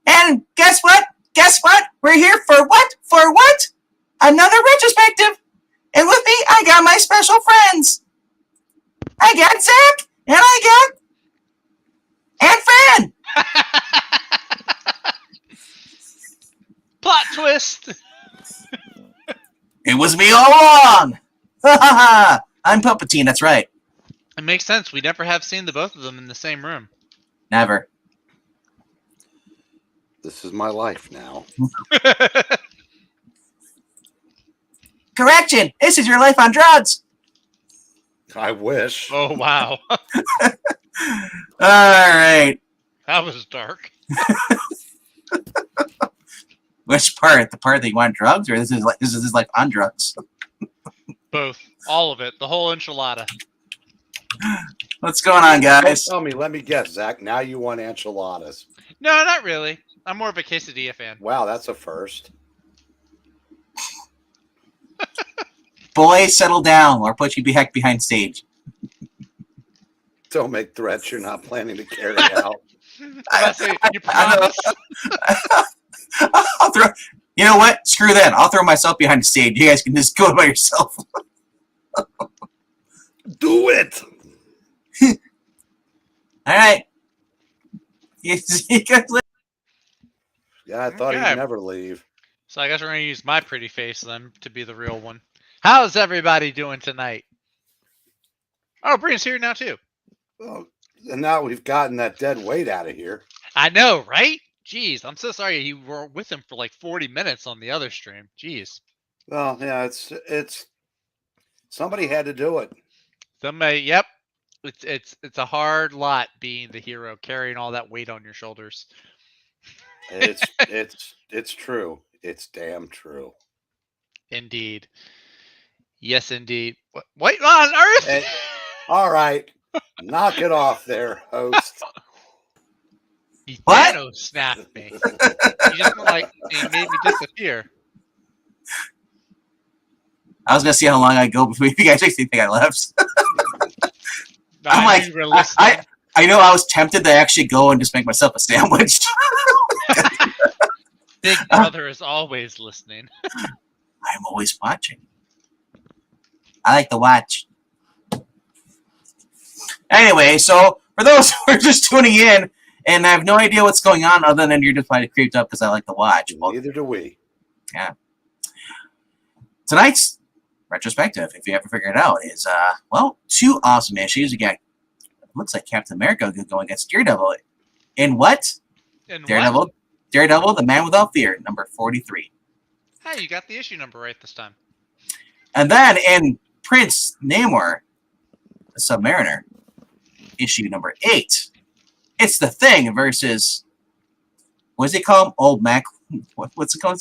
And guess what? Guess what? We're here for what? For what? Another retrospective. And with me, I got my special friends. I got Zach, and I got Fran. Plot twist. It was me all along. Ha ha ha. I'm Palpatine, that's right. It makes sense. We never have seen the both of them in the same room. Never. This is my life now. Correction, this is your life on drugs. I wish. Oh, wow. All right. That was dark. Which part? The part that you want drugs, or this is his life on drugs? Both. All of it. The whole enchilada. What's going on, guys? Tell me, let me guess, Zach. Now you want enchiladas. No, not really. I'm more of a quesadilla fan. Wow, that's a first. Boys, settle down, or put you heck behind stage. Don't make threats you're not planning to carry out. You promise? I'll throw. You know what? Screw that. I'll throw myself behind the stage. You guys can just go by yourself. Do it. All right. You guys. Yeah, I thought Okay. he'd never leave. So I guess we're going to use my pretty face then to be the real one. How's everybody doing tonight? Oh, Brian's here now too. Well, and now we've gotten that dead weight out of here. I know, right? Jeez, I'm so sorry you were with him for like 40 minutes on the other stream. Jeez. Well, yeah, it's somebody had to do it. Somebody, yep. It's a hard lot being the hero, carrying all that weight on your shoulders. It's true. It's damn true. Indeed. Yes, indeed. What on earth? Hey, all right, knock it off there, host. He What? Thanos snapped me. He just he made me disappear. I was gonna see how long I go before you guys actually think I left. I'm like, I know I was tempted to actually go and just make myself a sandwich. Big Brother is always listening. I'm always watching. I like to watch. Anyway, so for those who are just tuning in and have no idea what's going on other than you're just probably creeped up because I like to watch. Well, Neither do we. Yeah. Tonight's retrospective, if you ever figure it out, is, two awesome issues. You got, looks like Captain America going against Daredevil. In what? Daredevil. What? Daredevil, the Man Without Fear, number 43. Hey, you got the issue number right this time. And then in Prince Namor, the Submariner, issue number 8. It's the Thing versus, what's it called? Old Mac. What's it called?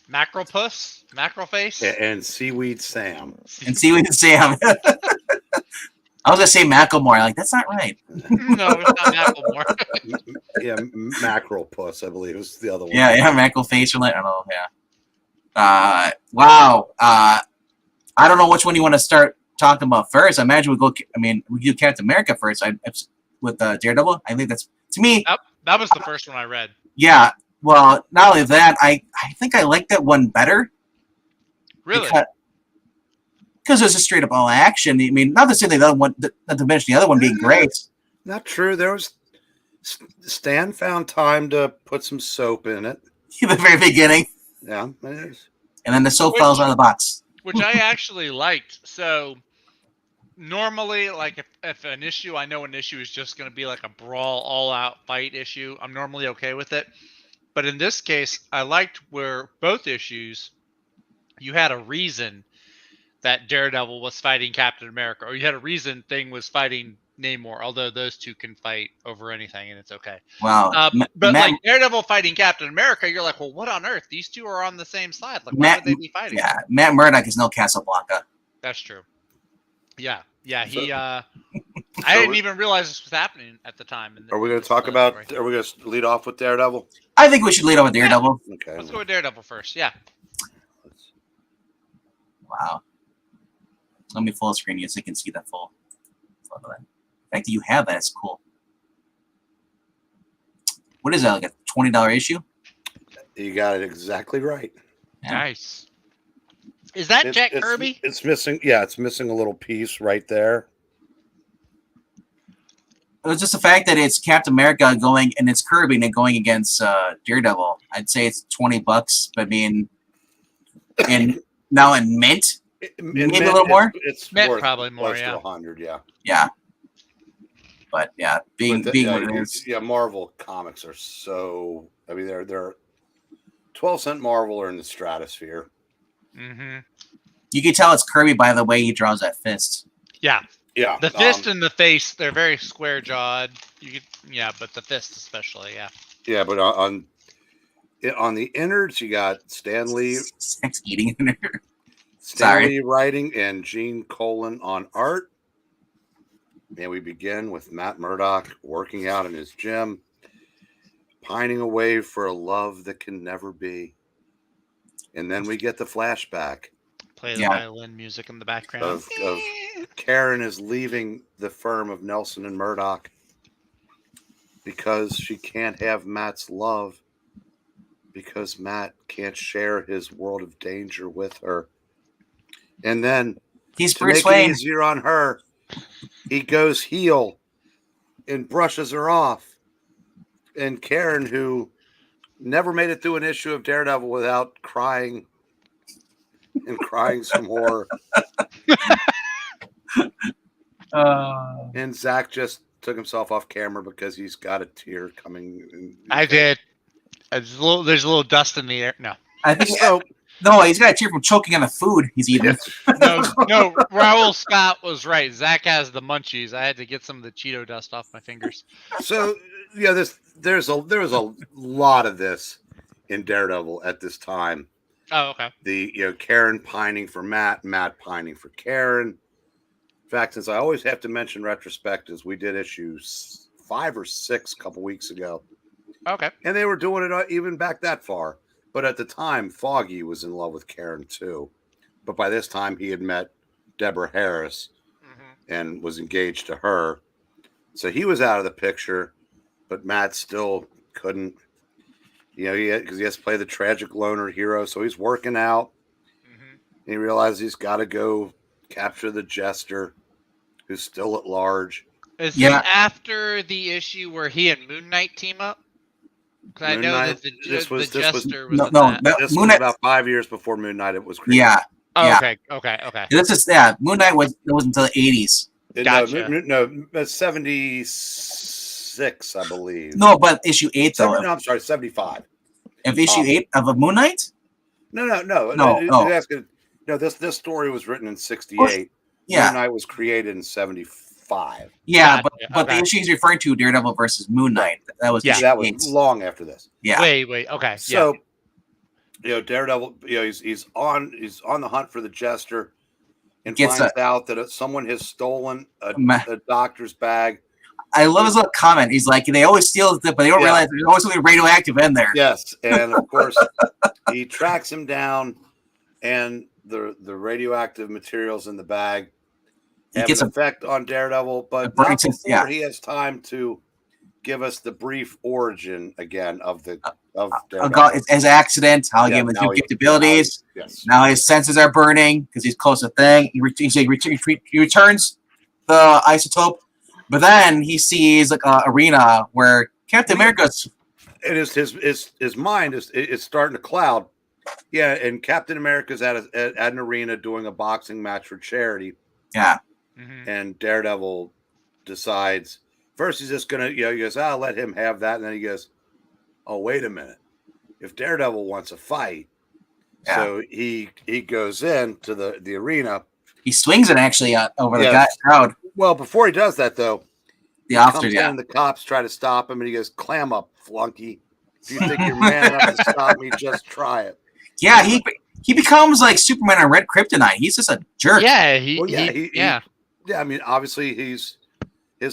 Macropuss? Macroface? And Seaweed Sam. And Seaweed Sam. I was going to say Macklemore. Like, that's not right. No, it's not Macklemore. Yeah, Mackerel Puss, I believe, was the other one. Yeah, Mackleface or like, I don't know, yeah. Wow. I don't know which one you want to start talking about first. I imagine we do Captain America first. With Daredevil. I think that's, to me. That was the first one I read. Yeah. Well, not only that, I think I like that one better. Really? Because it was a straight up all action. I mean, not to say the other one, not to mention the other one being great. Not true. There was Stan found time to put some soap in it. In the very beginning. Yeah, it is. And then the soap falls out of the box. Which I actually liked. So normally, like if an issue, I know an issue is just going to be like a brawl, all-out fight issue, I'm normally okay with it. But in this case, I liked where both issues, you had a reason that Daredevil was fighting Captain America, or you had a reason Thing was fighting Namor, although those two can fight over anything and it's okay. Wow. But like Daredevil fighting Captain America, you're like, well, what on earth? These two are on the same side. Like, why would they be fighting? Yeah, Matt Murdock is no Casablanca. That's true. Yeah. He. I didn't even realize this was happening at the time. Are we going to talk about? Story. Are we going to lead off with Daredevil? I think we should lead off with Daredevil. Yeah. Okay. Let's go with Daredevil first. Yeah. Wow. Let me full screen you so you can see that full. The fact that you have that is cool. What is that, like a $20 issue. You got it exactly right. Yeah. Nice. Is that Jack Kirby? It's missing. Yeah, it's missing a little piece right there. It was just the fact that it's Captain America going and it's Kirby and going against Daredevil. I'd say it's $20, but I mean, and now in mint, maybe a little more. It's Mint worth probably more. close Yeah. to 100. Yeah. Yeah. But yeah, being what it is. Yeah, Marvel comics are so. I mean, they're 12-cent Marvel are in the stratosphere. Mm-hmm. You can tell it's Kirby by the way he draws that fist. Yeah. Yeah. The fist and the face, they're very square jawed. But the fist especially, yeah. Yeah, but on the innards, you got Stan Lee. Sex eating in there. Stan Lee writing and Gene Colan on art. And we begin with Matt Murdock working out in his gym, pining away for a love that can never be. And then we get the flashback. Play the violin music in the background. Of Karen is leaving the firm of Nelson and Murdoch because she can't have Matt's love because Matt can't share his world of danger with her. And then he's to make it easier on her, he goes heel and brushes her off. And Karen, who never made it through an issue of Daredevil without crying and crying some more. And Zach just took himself off camera because he's got a tear coming. I did. There's a little dust in the air. No. I think so. No, he's got a tear from choking on the food he's eating. No, Raul Scott was right. Zach has the munchies. I had to get some of the Cheeto dust off my fingers. So yeah, there's a lot of this in Daredevil at this time. Oh, okay. Karen pining for Matt pining for Karen. In fact, since I always have to mention retrospectives, we did issues 5 or 6 a couple weeks ago. Okay. And they were doing it even back that far. But at the time, Foggy was in love with Karen too. But by this time, he had met Deborah Harris and was engaged to her. So he was out of the picture, but Matt still couldn't. Because he has to play the tragic loner hero. So he's working out. And he realizes he's got to go capture the Jester, who's still at large. Is this after the issue where he and Moon Knight team up? Because I know that the Jester was This was about 5 years before Moon Knight it was created. Yeah. Okay. This is Moon Knight wasn't until the 80s. Gotcha. No, 76, I believe. No, but issue 8 though. I'm sorry, 75. Of issue 8 of a Moon Knight? No. This story was written in 68. Yeah. Moon Knight was created in 75. Yeah, but the issue he's referring to, Daredevil versus Moon Knight, that was that was long after this. Yeah. Wait. Okay. So, Daredevil, he's on the hunt for the Jester, and finds out that someone has stolen a doctor's bag. I love his little comment. He's like, they always steal it, but they don't realize there's always something radioactive in there. Yes, and of course, he tracks him down, and the radioactive materials in the bag have an effect on Daredevil, but not before he has time to give us the brief origin again of Daredevil. His accident, how he gave him gift abilities. Now his senses are burning because he's close to thing. He returns the isotope, but then he sees like an arena where Captain America's. And his mind is starting to cloud. Yeah, and Captain America's at an arena doing a boxing match for charity. Yeah. And Daredevil decides first he's just gonna, he goes, I'll let him have that, and then he goes, oh, wait a minute, if Daredevil wants a fight, so he goes into the arena. He swings it actually over the crowd. Well, before he does that though, the officers, and the cops try to stop him, and he goes, clam up, flunky. If you think you're man enough to stop me, just try it. Yeah, he becomes like Superman on Red Kryptonite. He's just a jerk. Yeah, I mean, obviously his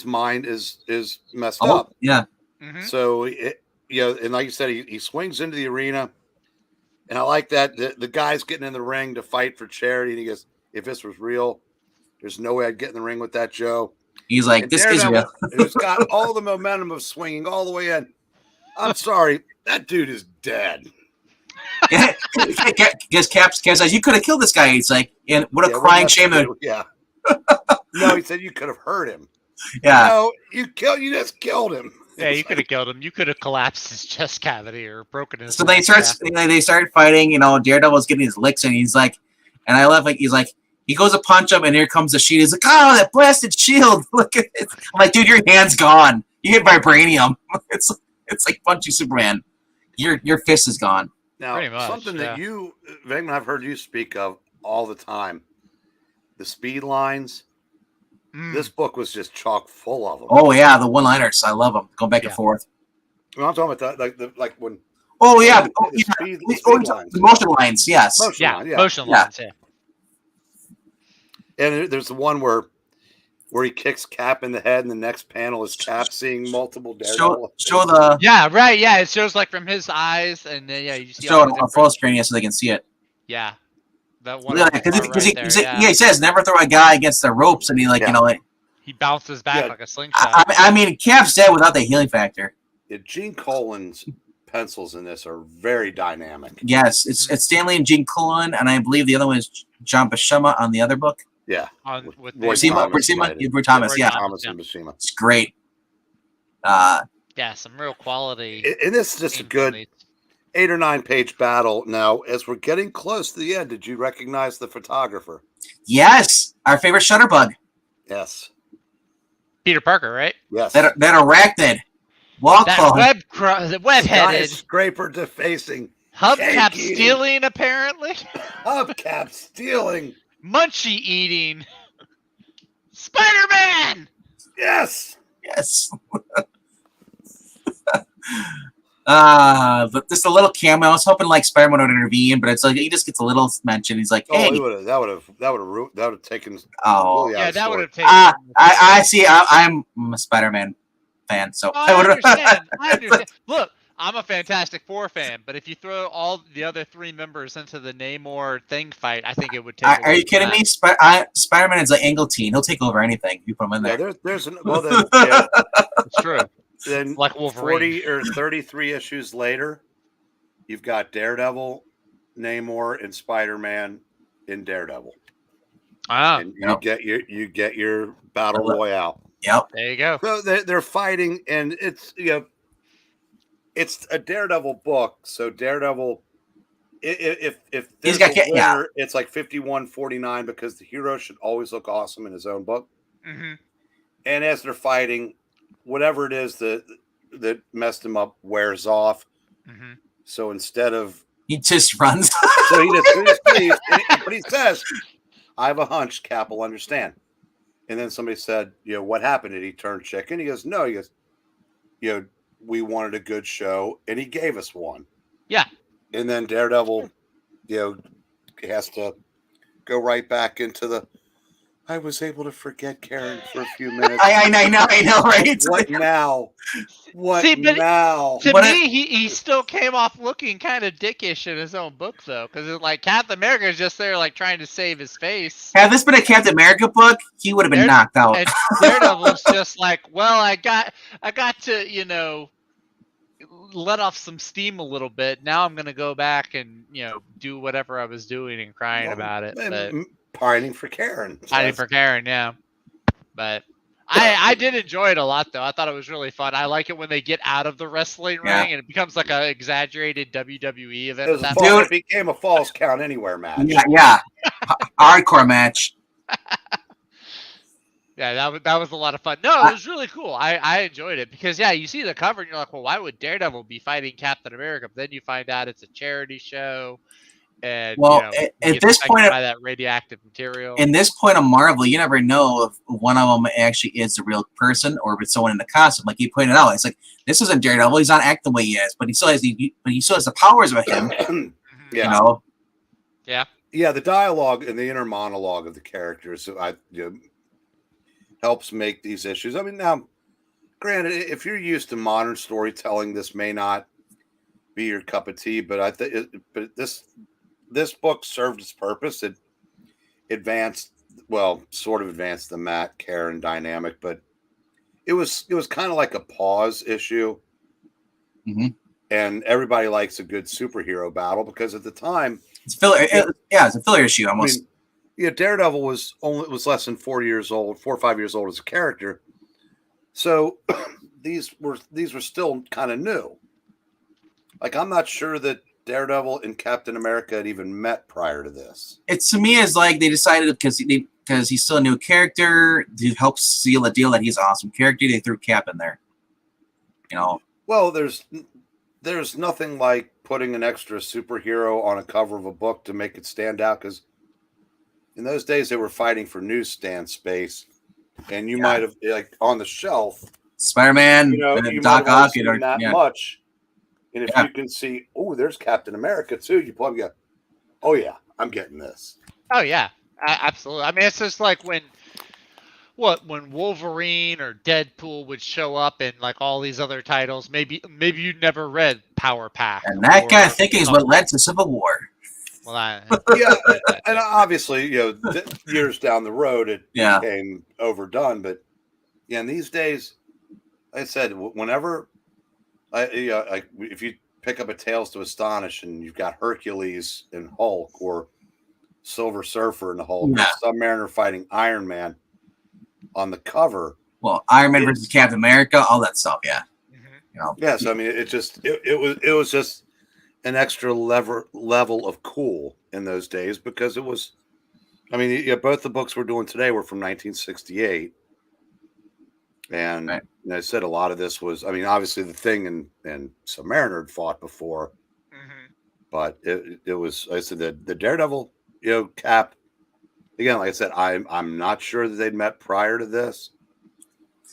mind is messed up. Yeah. So and like you said, he swings into the arena, and I like that the guy's getting in the ring to fight for charity, and he goes, "If this was real, there's no way I'd get in the ring with that Joe." He's like, "This is real." Who's got all the momentum of swinging all the way in. I'm sorry, that dude is dead. Because Cap says, you could have killed this guy. He's like, and what a crying shame. Yeah. No, he said you could have hurt him. Yeah. No, you just killed him. Yeah, you could have killed him. You could have collapsed his chest cavity or broken his. So they start fighting. Daredevil's getting his licks, and he's like, and I love he goes to punch him, and here comes the shield. He's like, oh, that blasted shield! Look at it. I'm like, dude, your hand's gone. You hit vibranium. It's like punching Superman. Your fist is gone. Now, something that you, Venkman, I've heard you speak of all the time. The speed lines. This book was just chock full of them. Oh yeah, the one-liners. I love them. Going back and forth. Well, I'm talking about that, like when. Oh yeah, the motion lines. Yes. Motion lines. Yeah. And there's the one where he kicks Cap in the head, and the next panel is Cap seeing multiple Daredevil. Show the. Yeah, right. Yeah, it shows like from his eyes, and then you see. Show it on full screen, so they can see it. Yeah. That one. Because he says never throw a guy against the ropes, and he he bounces back like a slingshot. I mean, Cap's dead without the healing factor. Yeah, Gene Colan's pencils in this are very dynamic. Yes, it's Stanley and Gene Colan, and I believe the other one is John Buscema on the other book. Yeah, with Roy Thomas. Yeah, Thomas and Buscema. It's great. Yeah, some real quality. And this is just a good 8 or 9 page battle. Now, as we're getting close to the end, did you recognize the photographer? Yes, our favorite Shutterbug. Yes, Peter Parker, right? Yes, that arachnid. The web-headed scraper defacing, hubcap stealing, apparently. Hubcap stealing, munchie eating, Spider-Man. Yes. But just a little cameo. I was hoping like Spider-Man would intervene, but it's like he just gets a little mention. He's like, "Hey, that would have taken." Oh, yeah, that would have taken. I see. I'm a Spider-Man fan, so I understand. I understand. Look, I'm a Fantastic Four fan, but if you throw all the other 3 members into the Namor thing fight, I think it would take. Are you kidding me? Spider-Man is like Angleton. He'll take over anything. You put him in there. Yeah, it's true. Then like 40 or 33 issues later, you've got Daredevil, Namor, and Spider-Man in Daredevil. And you get your battle royale. Yep. There you go. So they're fighting, and it's it's a Daredevil book. So Daredevil, if there's a winner, it's like 51-49 because the hero should always look awesome in his own book. Mm-hmm. And as they're fighting, whatever it is that messed him up wears off. Mm-hmm. So instead of he just runs. So he just leaves. But he says, "I have a hunch Cap will understand." And then somebody said, "What happened? Did he turn chicken?" He goes, "No." He goes, "We wanted a good show, and he gave us one." Yeah. And then Daredevil, has to go right back into the. I was able to forget Karen for a few minutes. I know, right? What now? Now? To me, he still came off looking kind of dickish in his own book, though, because it's like Captain America is just there, like trying to save his face. Had this been a Captain America book, he would have been knocked out. And Daredevil's just like, well, I got to, let off some steam a little bit. Now I'm gonna go back and do whatever I was doing and crying about it. But pining for Karen. Pining for Karen, yeah. But I did enjoy it a lot, though. I thought it was really fun. I like it when they get out of the wrestling ring and it becomes like an exaggerated WWE event. It became a Falls Count Anywhere match. Yeah. Hardcore match. Yeah, that was a lot of fun. No, it was really cool. I enjoyed it because, you see the cover and you're like, well, why would Daredevil be fighting Captain America? But then you find out it's a charity show. And, at this point, by that radioactive material. In this point of Marvel, you never know if one of them actually is the real person or if it's someone in the costume. Like you pointed out, it's like this isn't Daredevil. He's not acting the way he is, but he still has the powers of him. Yeah. Yeah. The dialogue and the inner monologue of the characters, helps make these issues. I mean, now, granted, if you're used to modern storytelling, this may not be your cup of tea, but this book served its purpose. It sort of advanced the Matt Karen dynamic, but it was kind of like a pause issue Mm-hmm. And everybody likes a good superhero battle because at the time, It's filler. It's a filler issue almost. I mean, yeah, Daredevil was less than 4 years old, 4 or 5 years old as a character. So these were still kind of new. Like, I'm not sure that Daredevil and Captain America had even met prior to this. It to me is like they decided because he's still a new character to help seal the deal that he's an awesome character. They threw Cap in there. You know. Well, there's nothing like putting an extra superhero on a cover of a book to make it stand out, because in those days they were fighting for newsstand space, and you might have, like, on the shelf, Spider-Man, you Doc might have Ock, seen that much. And if you can see, oh, there's Captain America too, you probably go, oh yeah, I'm getting this. Oh yeah, absolutely. I mean, it's just like when Wolverine or Deadpool would show up in like all these other titles. Maybe you never read Power Pack. And that kind of thinking is what led to Civil War. Well, yeah, and obviously, years down the road, it became overdone. But yeah, in these days, like I said, whenever if you pick up a Tales to Astonish and you've got Hercules and Hulk, or Silver Surfer and the Hulk, or Submariner fighting Iron Man on the cover. Well, Iron Man versus Captain America, all that stuff, yeah. Mm-hmm. Yeah, so I mean, it was just an extra level of cool in those days, because it was, I mean, both the books we're doing today were from 1968. And I said a lot of this was, I mean, obviously the Thing and Submariner had fought before, but it was, like I said, the Daredevil, Cap, again, like I said, I'm not sure that they'd met prior to this,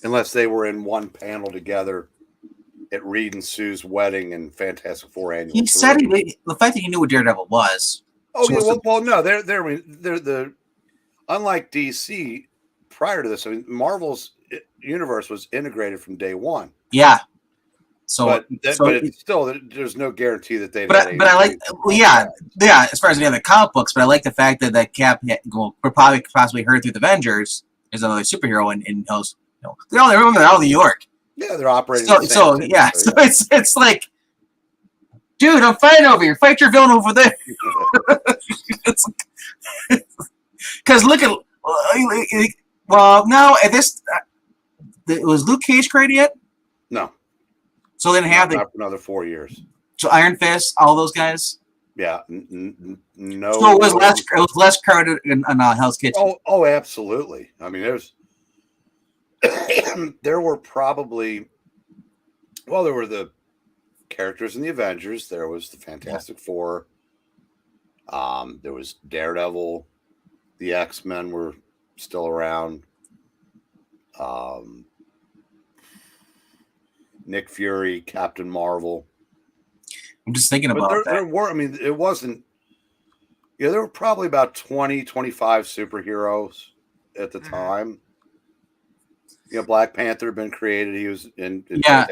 unless they were in one panel together at Reed and Sue's wedding in Fantastic Four Annual. He said the fact that he knew what Daredevil was. Oh, yeah, well, no, they're the unlike DC prior to this. I mean, Marvel's universe was integrated from day one. Yeah. So, but it's still, there's no guarantee that they. But I like, as far as any other comic books, but I like the fact that Cap possibly heard through the Avengers is another superhero, and knows, they're all in New York. Yeah, they're operating. So it's like, dude, I'm fighting over here. Fight your villain over there. Because look at, well, now at this, was Luke Cage created yet? No. So they didn't have not for another 4 years. So Iron Fist, all those guys. Yeah, no. So it was less crowded in Hell's Kitchen. Oh, absolutely. I mean, there were probably, well, there were the characters in the Avengers. There was the Fantastic Four. There was Daredevil. The X-Men were still around. Nick Fury, Captain Marvel. I'm just thinking about that. There were, I mean, it wasn't, there were probably about 20, 25 superheroes at the time. Black Panther had been created. He was in but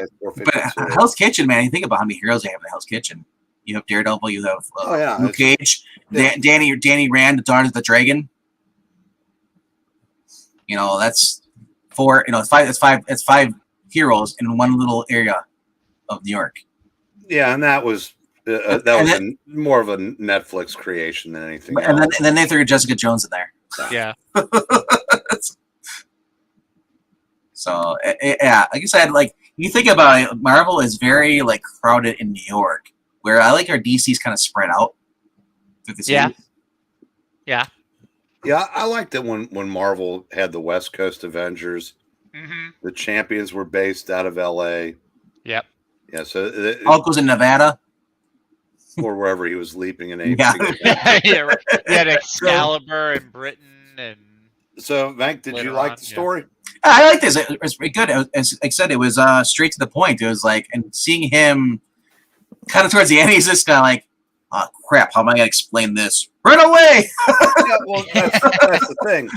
Hell's Kitchen, man, you think about how many heroes they have in Hell's Kitchen. You have Daredevil, you have Luke Cage, Danny Rand, the Daughter of the Dragon. That's four. It's five heroes in one little area of New York. Yeah, and that was more of a Netflix creation than anything. And then they threw Jessica Jones in there. Yeah. So yeah, like I said, like you think about it, Marvel is very like crowded in New York, where I like our DC's kind of spread out through the city. Yeah. I liked it when Marvel had the West Coast Avengers. The Champions were based out of LA. Yep. Yeah, so Hulk was in Nevada. Or wherever he was leaping in April. Yeah, right. He had Excalibur in Britain. And so, Vank, did you like the story? I like this. It was pretty good. As I said, it was straight to the point. It was like, and seeing him kind of towards the end, he's just kind of like, oh, crap, how am I going to explain this? Run away! Well, that's the thing.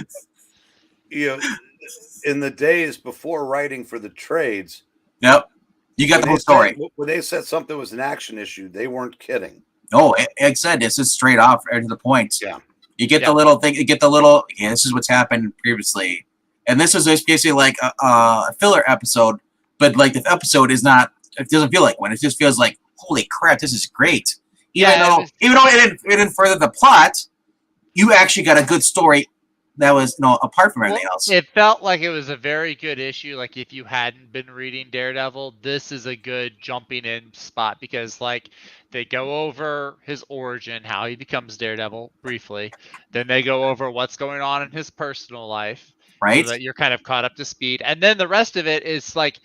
In the days before writing for the trades. Yep. You got the whole story. When they said something was an action issue, they weren't kidding. No, like I said, this is straight off right to the point. Yeah. You get the little thing, this is what's happened previously. And this is basically like a filler episode, but like the episode is not it doesn't feel like one. It just feels like, holy crap, this is great. Even Yeah, though it didn't further the plot, you actually got a good story that was apart from everything else. It felt like it was a very good issue. Like if you hadn't been reading Daredevil, this is a good jumping in spot because like they go over his origin, how he becomes Daredevil briefly. Then they go over what's going on in his personal life, Right? so that you're kind of caught up to speed. And then the rest of it is like,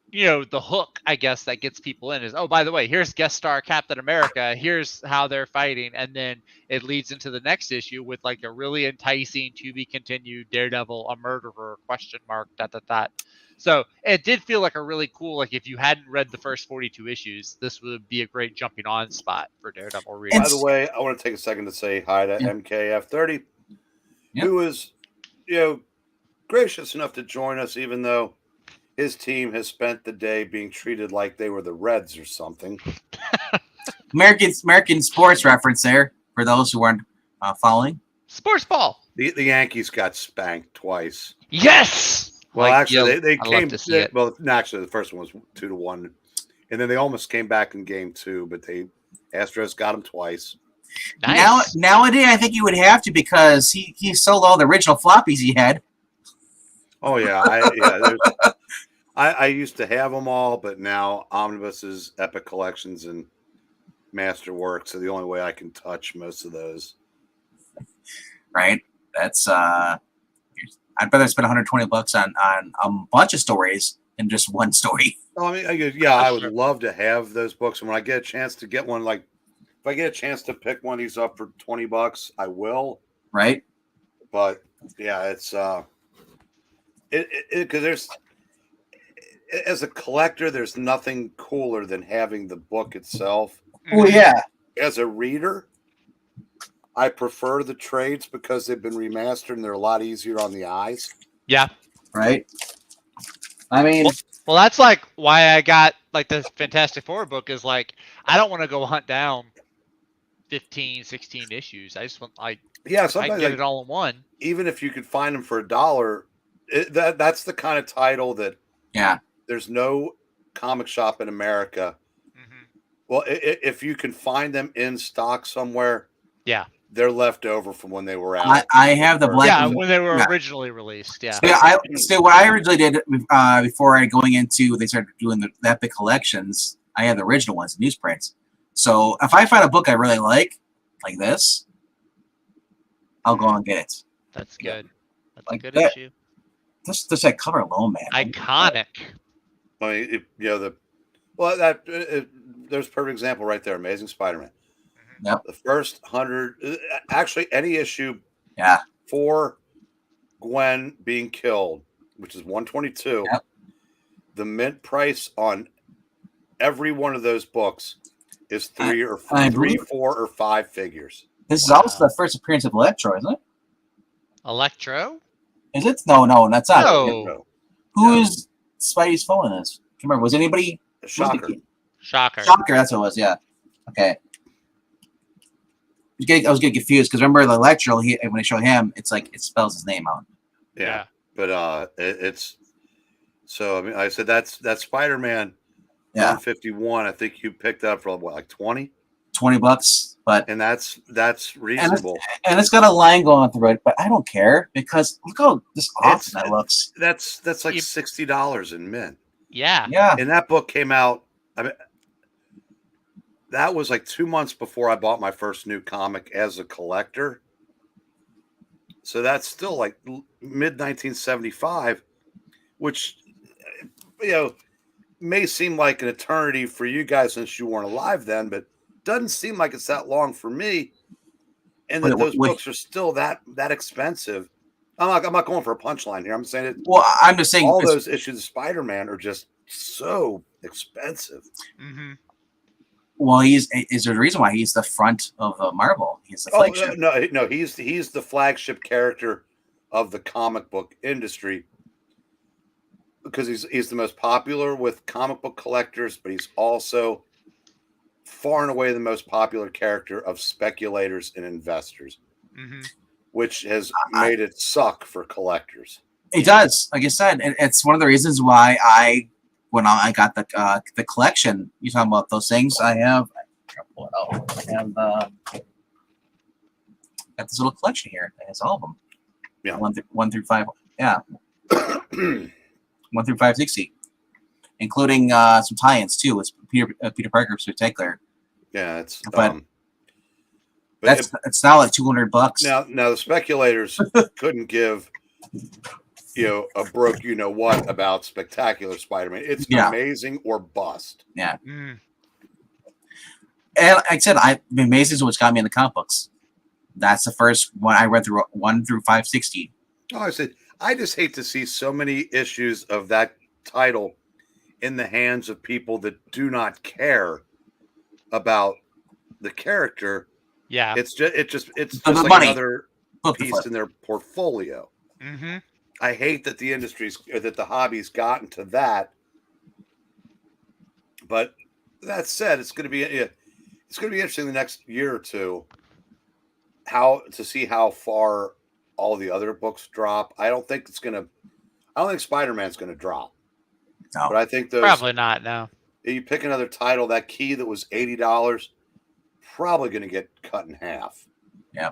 the hook, I guess, that gets people in is, oh, by the way, here's guest star Captain America. Here's how they're fighting. And then it leads into the next issue with like a really enticing to be continued Daredevil, a murderer, ? So it did feel like a really cool, like if you hadn't read the first 42 issues, this would be a great jumping on spot for Daredevil reading. By the way, I want to take a second to say hi to MKF30, who is, gracious enough to join us, even though his team has spent the day being treated like they were the Reds or something. American sports reference there for those who weren't following. Sports ball. The Yankees got spanked twice. Yes. Well, actually, they I'd came. love to see it. Well, actually, the first one was 2-1, and then they almost came back in game 2, but Astros got them twice. Nice. Nowadays, I think you would have to because he sold all the original floppies he had. Oh yeah, I used to have them all, but now Omnibus's Epic Collections and Masterworks are the only way I can touch most of those. Right? That's I'd rather spend $120 on a bunch of stories than just one story. Oh, I mean, I would love to have those books, and when I get a chance to get one, like if I get a chance to pick one of these up for $20, I will. Right? But yeah, it's because there's, as a collector, there's nothing cooler than having the book itself. Oh yeah. As a reader, I prefer the trades because they've been remastered and they're a lot easier on the eyes. Yeah. Right. I mean, well, that's like why I got like the Fantastic Four book is like I don't want to go hunt down 15, 16 issues. I just want sometimes I can get it all in one. Even if you could find them for $1, that's the kind of title that there's no comic shop in America. Mm-hmm. Well, if you can find them in stock somewhere, they're left over from when they were out. I have the black. When they were originally released. Yeah. So what I originally did before going into they started doing the Epic Collections, I had the original ones, newsprints. So if I find a book I really like this, I'll go and get it. That's good. That's like a good that, issue. Just that cover alone, man. Iconic. I mean, there's a perfect example right there. Amazing Spider-Man. Yep. The first 100, actually any issue, for Gwen being killed, which is 122. Yep. The mint price on every one of those books is 4 or 5 figures. This is also the first appearance of Electro, isn't it? Electro? Is it? No, that's not. No. Who is Spidey's phone in this? Can't remember. Was anybody? Shocker. Shocker. That's what it was. Yeah. Okay. I was getting confused because remember the Electro. When they show him, it's like it spells his name out. Yeah. But it's so. I mean, I said that's Spider-Man. 151. I think you picked up for what, like 20? $20, but that's reasonable. And it's got a line going through it, but I don't care because look how this awesome that looks. That's like $60 in mint. Yeah. And that book came out. I mean, that was like 2 months before I bought my first new comic as a collector. So that's still like mid 1975, which may seem like an eternity for you guys since you weren't alive then, but doesn't seem like it's that long for me. And that those books are still that expensive. I'm not going for a punchline here. I'm saying it. Well, I'm just saying all those issues of Spider-Man are just so expensive. Mm-hmm. Well, is there a reason why he's the front of Marvel? He's the flagship. No, he's the flagship character of the comic book industry because he's the most popular with comic book collectors, but he's also far and away the most popular character of speculators and investors, which has made it suck for collectors. It does. Like I said, it's one of the reasons why I when I got the collection. You talking about those things? I have. I'll pull it out. I have got this little collection here. It has all of them. Yeah. One through five. Yeah. 1 through 560, including some tie-ins too. It's Peter Parker Spectacular. Yeah, it's but it's now like $200. Now the speculators couldn't give a broke what about Spectacular Spider-Man. It's amazing or bust. Yeah. And like I said, Amazing is what's got me in the comic books. That's the first one I read through 1 through 560. Oh, I said I just hate to see so many issues of that title in the hands of people that do not care about the character. Yeah, it's just like another piece in their portfolio. Mm-hmm. I hate that the hobby's gotten to that. But that said, it's going to be interesting the next year or two to see how far all the other books drop. I don't think Spider-Man's going to drop. No. But I think probably not. No. You pick another title, that Key that was $80, probably going to get cut in half. Yeah.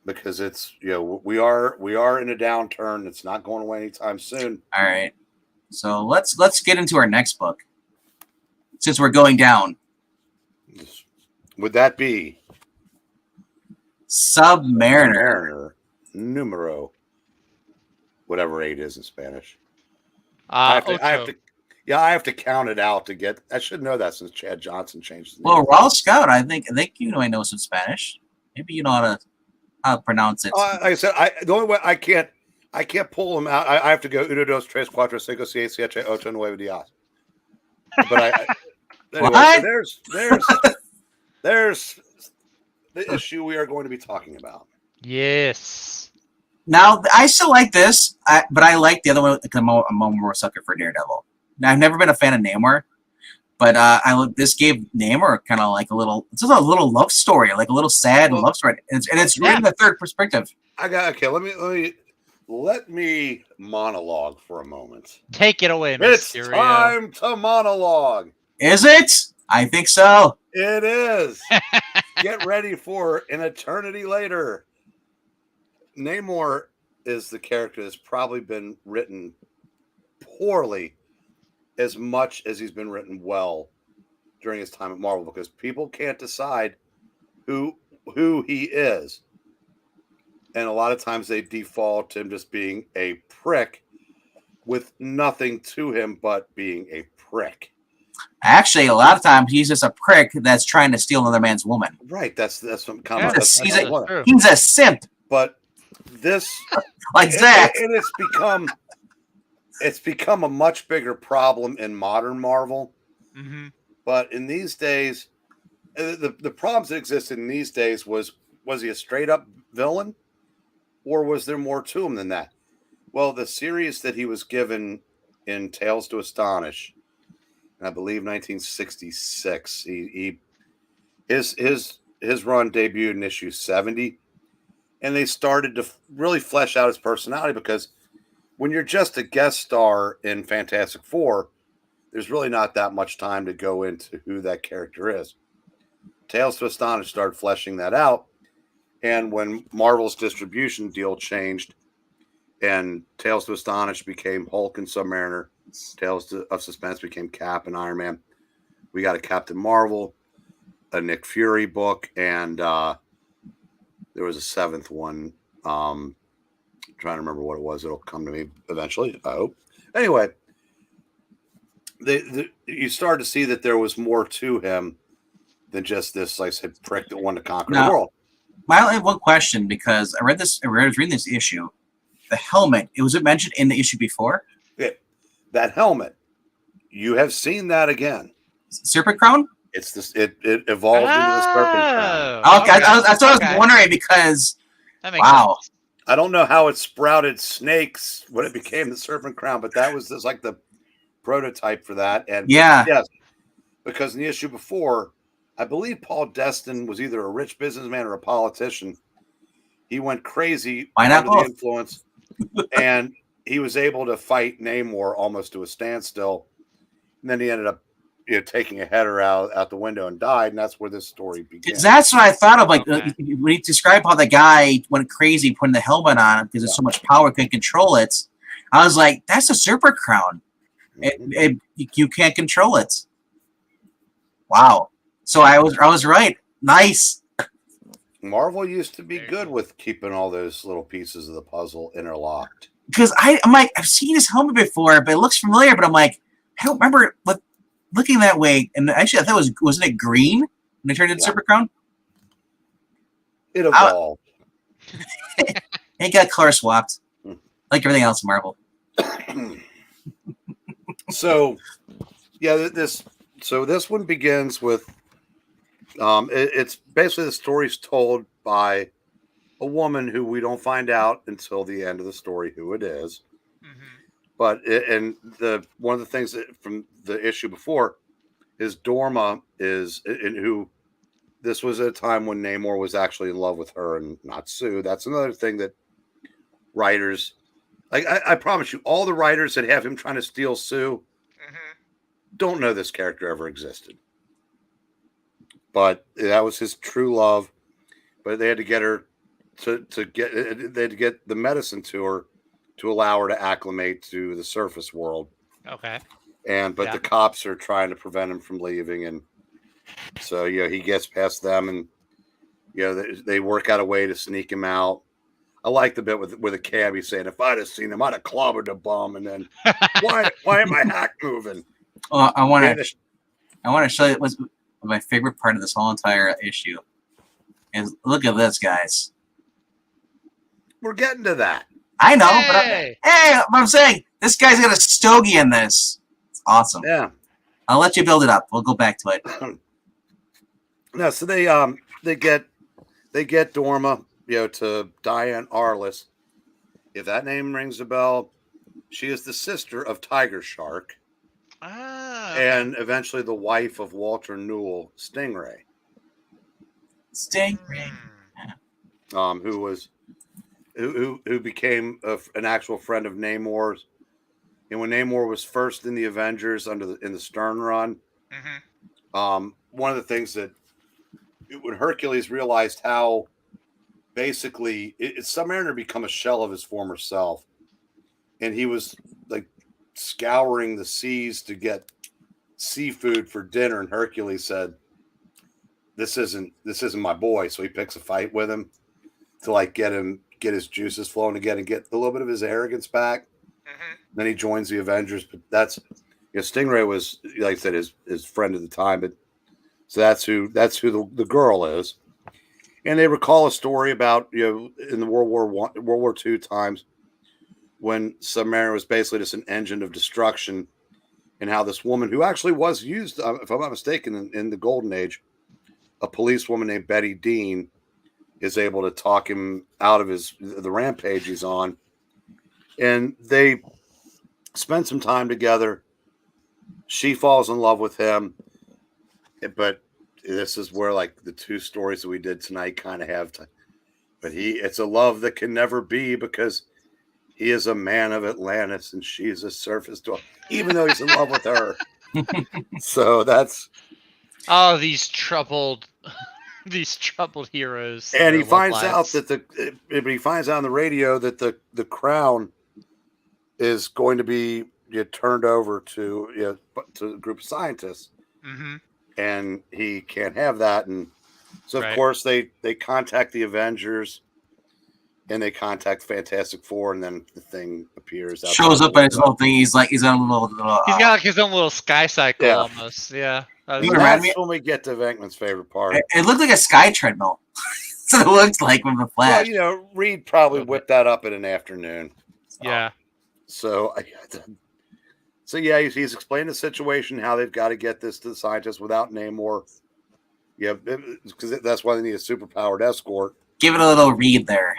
Because it's we are in a downturn. It's not going away anytime soon. All right. So let's get into our next book. Since we're going down. Would that be Submariner numero whatever 8 is in Spanish? I have to count it out to get. I should know that since Chad Johnson changed his name. Well, Raw Scout, I think I know some Spanish. Maybe you know how to pronounce it. Like I said, the only way I can't pull them out. I have to go 1, 2, 3, 4, 5, 6, 7, 8, 9, 10. But anyway, so there's the issue we are going to be talking about. Yes. Now, I still like this, but I like the other one. I'm more a sucker for Daredevil. Now, I've never been a fan of Namor, but this gave Namor kind of like it's just a little love story, like a little sad love story, and it's reading the third perspective. Let me monologue for a moment. Take it away, It's Mysterio. time to monologue. Is it? I think so. It is. Get ready for an eternity later. Namor is the character that's probably been written poorly as much as he's been written well during his time at Marvel, because people can't decide who he is. And a lot of times they default to him just being a prick with nothing to him but being a prick. Actually, a lot of times he's just a prick that's trying to steal another man's woman. Right. That's what kind of he's a simp. But this like Zach. And it's become a much bigger problem in modern Marvel. Mm-hmm. But in these days, the problems that existed in these days was he a straight up villain, or was there more to him than that? Well, the series that he was given in Tales to Astonish, I believe 1966, his run debuted in issue 70, and they started to really flesh out his personality, because when you're just a guest star in Fantastic Four, there's really not that much time to go into who that character is. Tales to Astonish started fleshing that out, and when Marvel's distribution deal changed and Tales to Astonish became Hulk and Submariner, Tales of Suspense became Cap and Iron Man, we got a Captain Marvel, a Nick Fury book, and there was a 7th one. Trying to remember what it was. It'll come to me eventually, I hope. Anyway, you started to see that there was more to him than just this, like I said, prick that wanted to conquer the world. I only have one question, because I was reading this issue. The helmet, was it mentioned in the issue before? That helmet, you have seen that again. Serpent crown? It's this. It evolved into the serpent crown. Okay. That's what I was wondering, because wow. Sense. I don't know how it sprouted snakes when it became the serpent crown, but that was just like the prototype for that. And yes, because in the issue before, I believe Paul Destin was either a rich businessman or a politician. He went crazy under the influence, and he was able to fight Namor almost to a standstill. And then he ended up, taking a header out the window and died, and that's where this story begins. That's what I thought of. Like when he described how the guy went crazy putting the helmet on him because there's so much power, couldn't control it. I was like, that's a super crown. You can't control it. Wow. So I was right. Nice. Marvel used to be good with keeping all those little pieces of the puzzle interlocked. Because I'm like, I've seen his helmet before, but it looks familiar. But I'm like, I don't remember looking that way. And actually, I thought wasn't it green when they turned into Super Crown? It evolved. It got color swapped, like everything else in Marvel. So, yeah, this one begins with, it's basically the story's told by a woman who we don't find out until the end of the story who it is. But one of the things from the issue before is Dorma who this was at a time when Namor was actually in love with her and not Sue. That's another thing that writers, like I promise you, all the writers that have him trying to steal Sue don't know this character ever existed. But that was his true love. But they had to get her they had to get the medicine to her to allow her to acclimate to the surface world. Okay. But the cops are trying to prevent him from leaving, and so he gets past them, and they work out a way to sneak him out. I like the bit with a cabbie saying, "If I'd have seen him, I'd have clobbered the bum." And then, why am my hack moving? Oh, I want to show you what's my favorite part of this whole entire issue is look at this, guys. We're getting to that. I know, but I'm saying this guy's got a stogie in this. It's awesome. Yeah, I'll let you build it up. We'll go back to it. No, so they get Dorma, to Diane Arliss. If that name rings a bell, she is the sister of Tiger Shark, and eventually the wife of Walter Newell, Stingray. Who became an actual friend of Namor's. And when Namor was first in the Avengers in the Stern run, one of the things that when Hercules realized how basically Submariner become a shell of his former self, and he was like scouring the seas to get seafood for dinner, and Hercules said, this isn't my boy. So he picks a fight with him to like get his juices flowing again and get a little bit of his arrogance back. Then he joins the Avengers, but that's Stingray was, like I said, his friend at the time, but so that's who the girl is. And they recall a story about in the World War II times when Submariner was basically just an engine of destruction, and how this woman who actually was used, if I'm not mistaken, in the Golden Age, a policewoman named Betty Dean is able to talk him out of the rampage he's on. And they spend some time together. She falls in love with him. But this is where like the two stories that we did tonight kind of have to. But it's a love that can never be because he is a man of Atlantis and she's a surface dweller, even though he's in love with her. So that's. Oh, these troubled heroes. And he finds out that he finds out on the radio that the crown is going to be turned over to a group of scientists, and he can't have that. And so, of course, they contact the Avengers, and they contact Fantastic Four, and then the Thing appears. Shows up at his little thing. He's on a little. He's got like his own little sky cycle almost. Yeah. That's when we get to Venkman's favorite part. It looked like a sky treadmill. That's what it looked like with the Flash. Well, Reed probably whipped that up in an afternoon. Yeah. So he's explained the situation, how they've got to get this to the scientists without Namor. Yeah, because that's why they need a superpowered escort. Give it a little read there.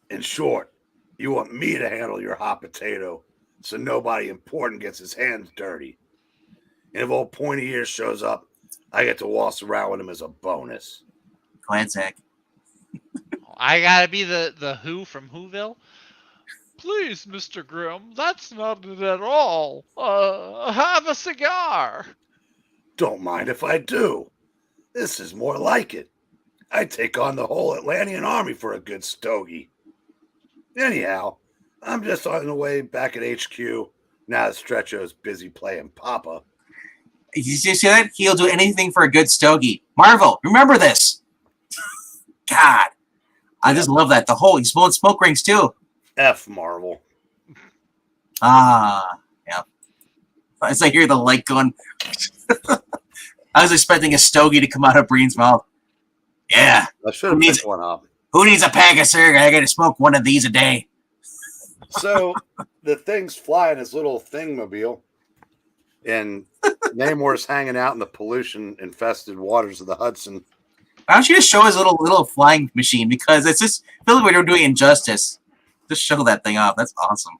In short, you want me to handle your hot potato so nobody important gets his hands dirty. And if old Pointy Ears shows up, I get to waltz around with him as a bonus. Go ahead, Zach. I gotta be the Who from Whoville. Please, Mr. Grimm, that's not it at all. Have a cigar. Don't mind if I do. This is more like it. I'd take on the whole Atlantean army for a good stogie. Anyhow, I'm just on the way back at HQ now that Stretcho's busy playing Papa. You see that? He'll do anything for a good stogie. Marvel, remember this. God, I just love that. The whole he's blowing smoke rings too. F Marvel. Yeah. It's like hear the light going. I was expecting a stogie to come out of Breen's mouth. Yeah. I should have picked one up. Who needs a pack of cigarettes? I gotta smoke one of these a day. So the thing's flying his little thingmobile, and Namor's hanging out in the pollution-infested waters of the Hudson. Why don't you just show his little flying machine? Because it's just I feel like we're doing injustice. Just show that thing off. That's awesome.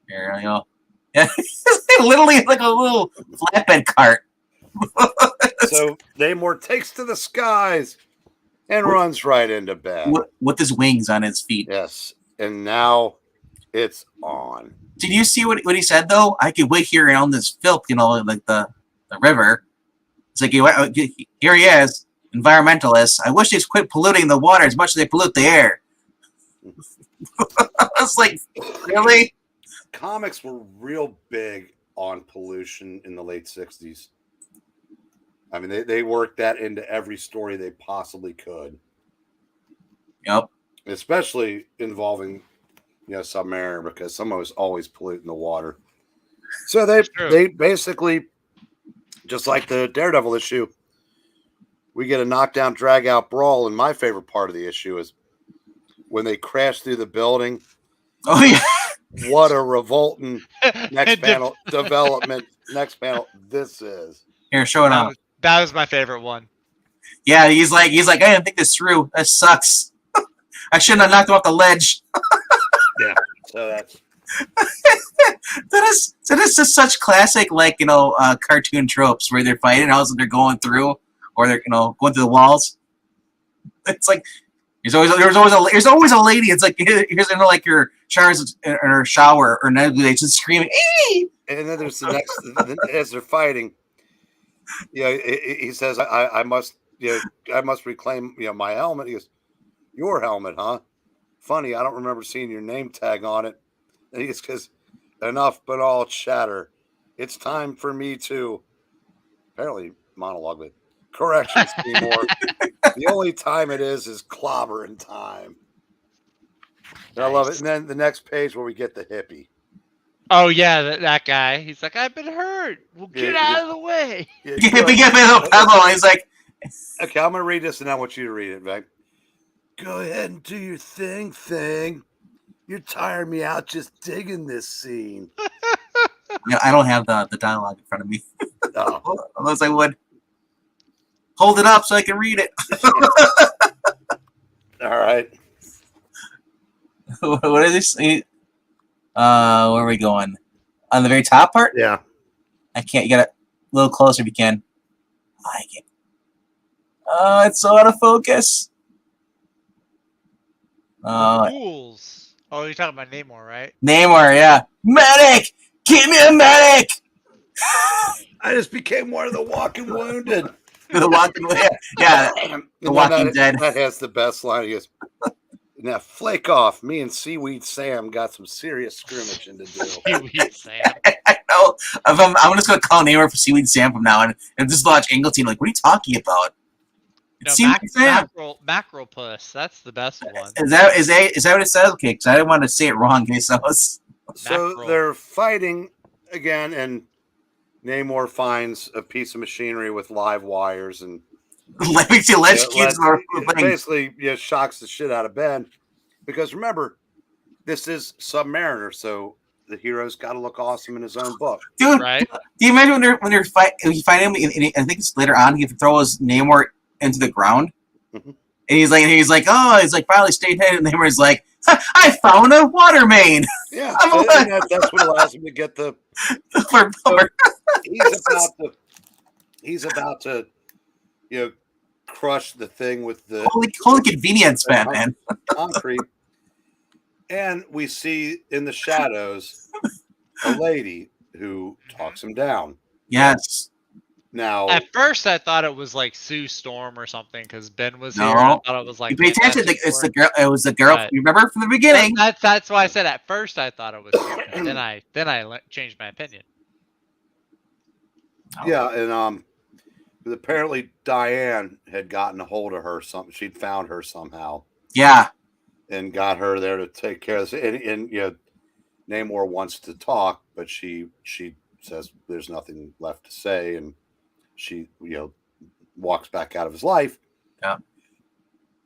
Here we go. Yeah, literally like a little flatbed cart. So Namor takes to the skies and runs right into bed. With his wings on his feet. Yes, and now it's on. Did you see what he said though? I could wait here on this filth, like the river. It's like here he is, environmentalist. I wish they'd quit polluting the water as much as they pollute the air. I was like, really? Comics were real big on pollution in the late 60s. I mean, they worked that into every story they possibly could. Yep. Especially involving, Submariner, because someone was always polluting the water. So they basically, just like the Daredevil issue, we get a knockdown, drag out brawl. And my favorite part of the issue is when they crash through the building. Oh yeah. What a revolting next panel development. Next panel. This is. Here, show it on. That was my favorite one. Yeah, he's like, I didn't think this through. That sucks. I shouldn't have knocked him off the ledge. Yeah. So that's that is just such classic, cartoon tropes where they're fighting, and all of a sudden they're going through, or they're going through the walls. It's like there's always a lady. It's like here's like your showers in her shower or nebula just screaming. Ee! And then there's the next as they're fighting. Yeah, he says, I must reclaim, my helmet. He goes, your helmet, huh? Funny, I don't remember seeing your name tag on it. And he goes, because enough but all chatter. It's time for me to, apparently monologue, but corrections, Seymour. The only time it is clobbering time. And I love it. And then the next page where we get the hippie. Oh yeah, that guy. He's like, I've been hurt. Well, get out of the way. Yeah, we get a little pebble. He's like, okay, I'm gonna read this, and I want you to read it, right? Go ahead and do your thing. You're tiring me out just digging this scene. I don't have the dialogue in front of me. Oh. Unless I would hold it up so I can read it. All right. What is this? Where are we going? On the very top part? Yeah. I can't. You got it a little closer if you can. I can't. Oh, it's so out of focus. Fools. Oh, you're talking about Namor, right? Namor, yeah. Medic! Give me a medic! I just became one of the walking wounded. The Walking Dead. Yeah, The Walking Dead. That has the best line. He goes, now flake off. Me and Seaweed Sam got some serious scrimmaging to do. Seaweed Sam. I know. I'm just going to call Namor for Seaweed Sam from now on and just watch Angleton like, what are you talking about? No, Seaweed Sam. Macropus. That's the best one. Is that what it says? Okay, because I didn't want to say it wrong in case I was... So they're fighting again, and Namor finds a piece of machinery with live wires and basically shocks the shit out of Ben. Because remember, this is Submariner, so the hero's got to look awesome in his own book. Dude, right? Do you imagine when you find him, and I think it's later on, he throws Namor into the ground? Mm-hmm. And he's like, finally stayed head. And Namor's like, I found a water main. Yeah, that's what allows him to get the. He's about to, crush the thing with the holy convenience, Batman. Concrete. And we see in the shadows a lady who talks him down. Yes. Now, At first, I thought it was like Sue Storm or something because Ben was No. here. And I thought it was like You pay attention. Fantastic It's Four. the girl. It was the girl. Right. You remember from the beginning? That's why I said at first I thought it was Sue. Then I changed my opinion. yeah, and but apparently Diane had gotten a hold of her. She'd found her somehow Yeah. and got her there to take care of this. And you know, Namor wants to talk, but she says there's nothing left to say, and she walks back out of his life. Yeah.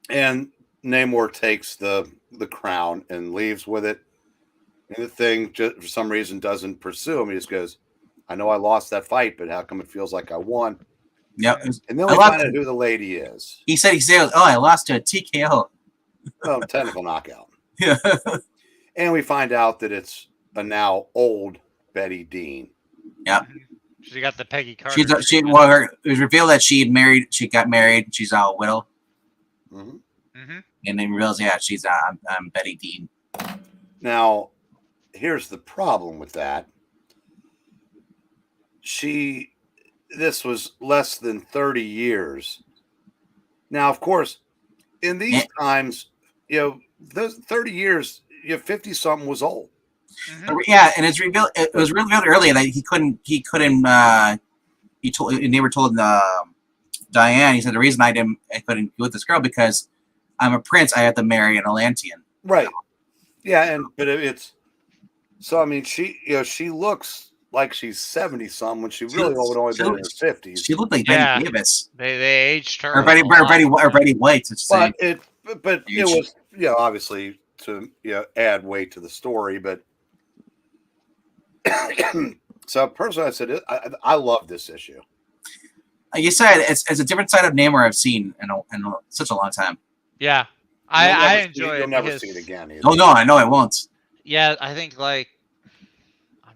And Namor takes the crown and leaves with it. And the thing, just for some reason, doesn't pursue him. He just goes, "I know I lost that fight, but how come it feels like I won?" Yep. And then we find out who the lady is. He said, "Oh, I lost to a TKO." Well, technical knockout. Yeah. And we find out that it's a now old Betty Dean. Yep. She got the Peggy Carter. It was revealed that she got married. She's a widow. Mm-hmm. Mm-hmm. And then realized, she's I'm Betty Dean. Now, here's the problem with that. This was less than 30 years. Now, of course, in these times, those 30 years, 50-something was old. Mm-hmm. Yeah, and it was revealed earlier that he couldn't, he never told Diane, he said, the reason I couldn't go with this girl because I'm a prince, I have to marry an Atlantean. Right. Yeah, but it's, so I mean, she looks like she's 70-something when she really would only been in her 50s. She looked like Betty Davis. They aged her. Or Betty White. But it was, obviously to add weight to the story. But so personally, I said I love this issue. Like you said, it's a different side of Namor I've seen in such a long time. Yeah, I enjoy it. You'll never see it again. Either. Oh no, I know I won't. Yeah, I think I'm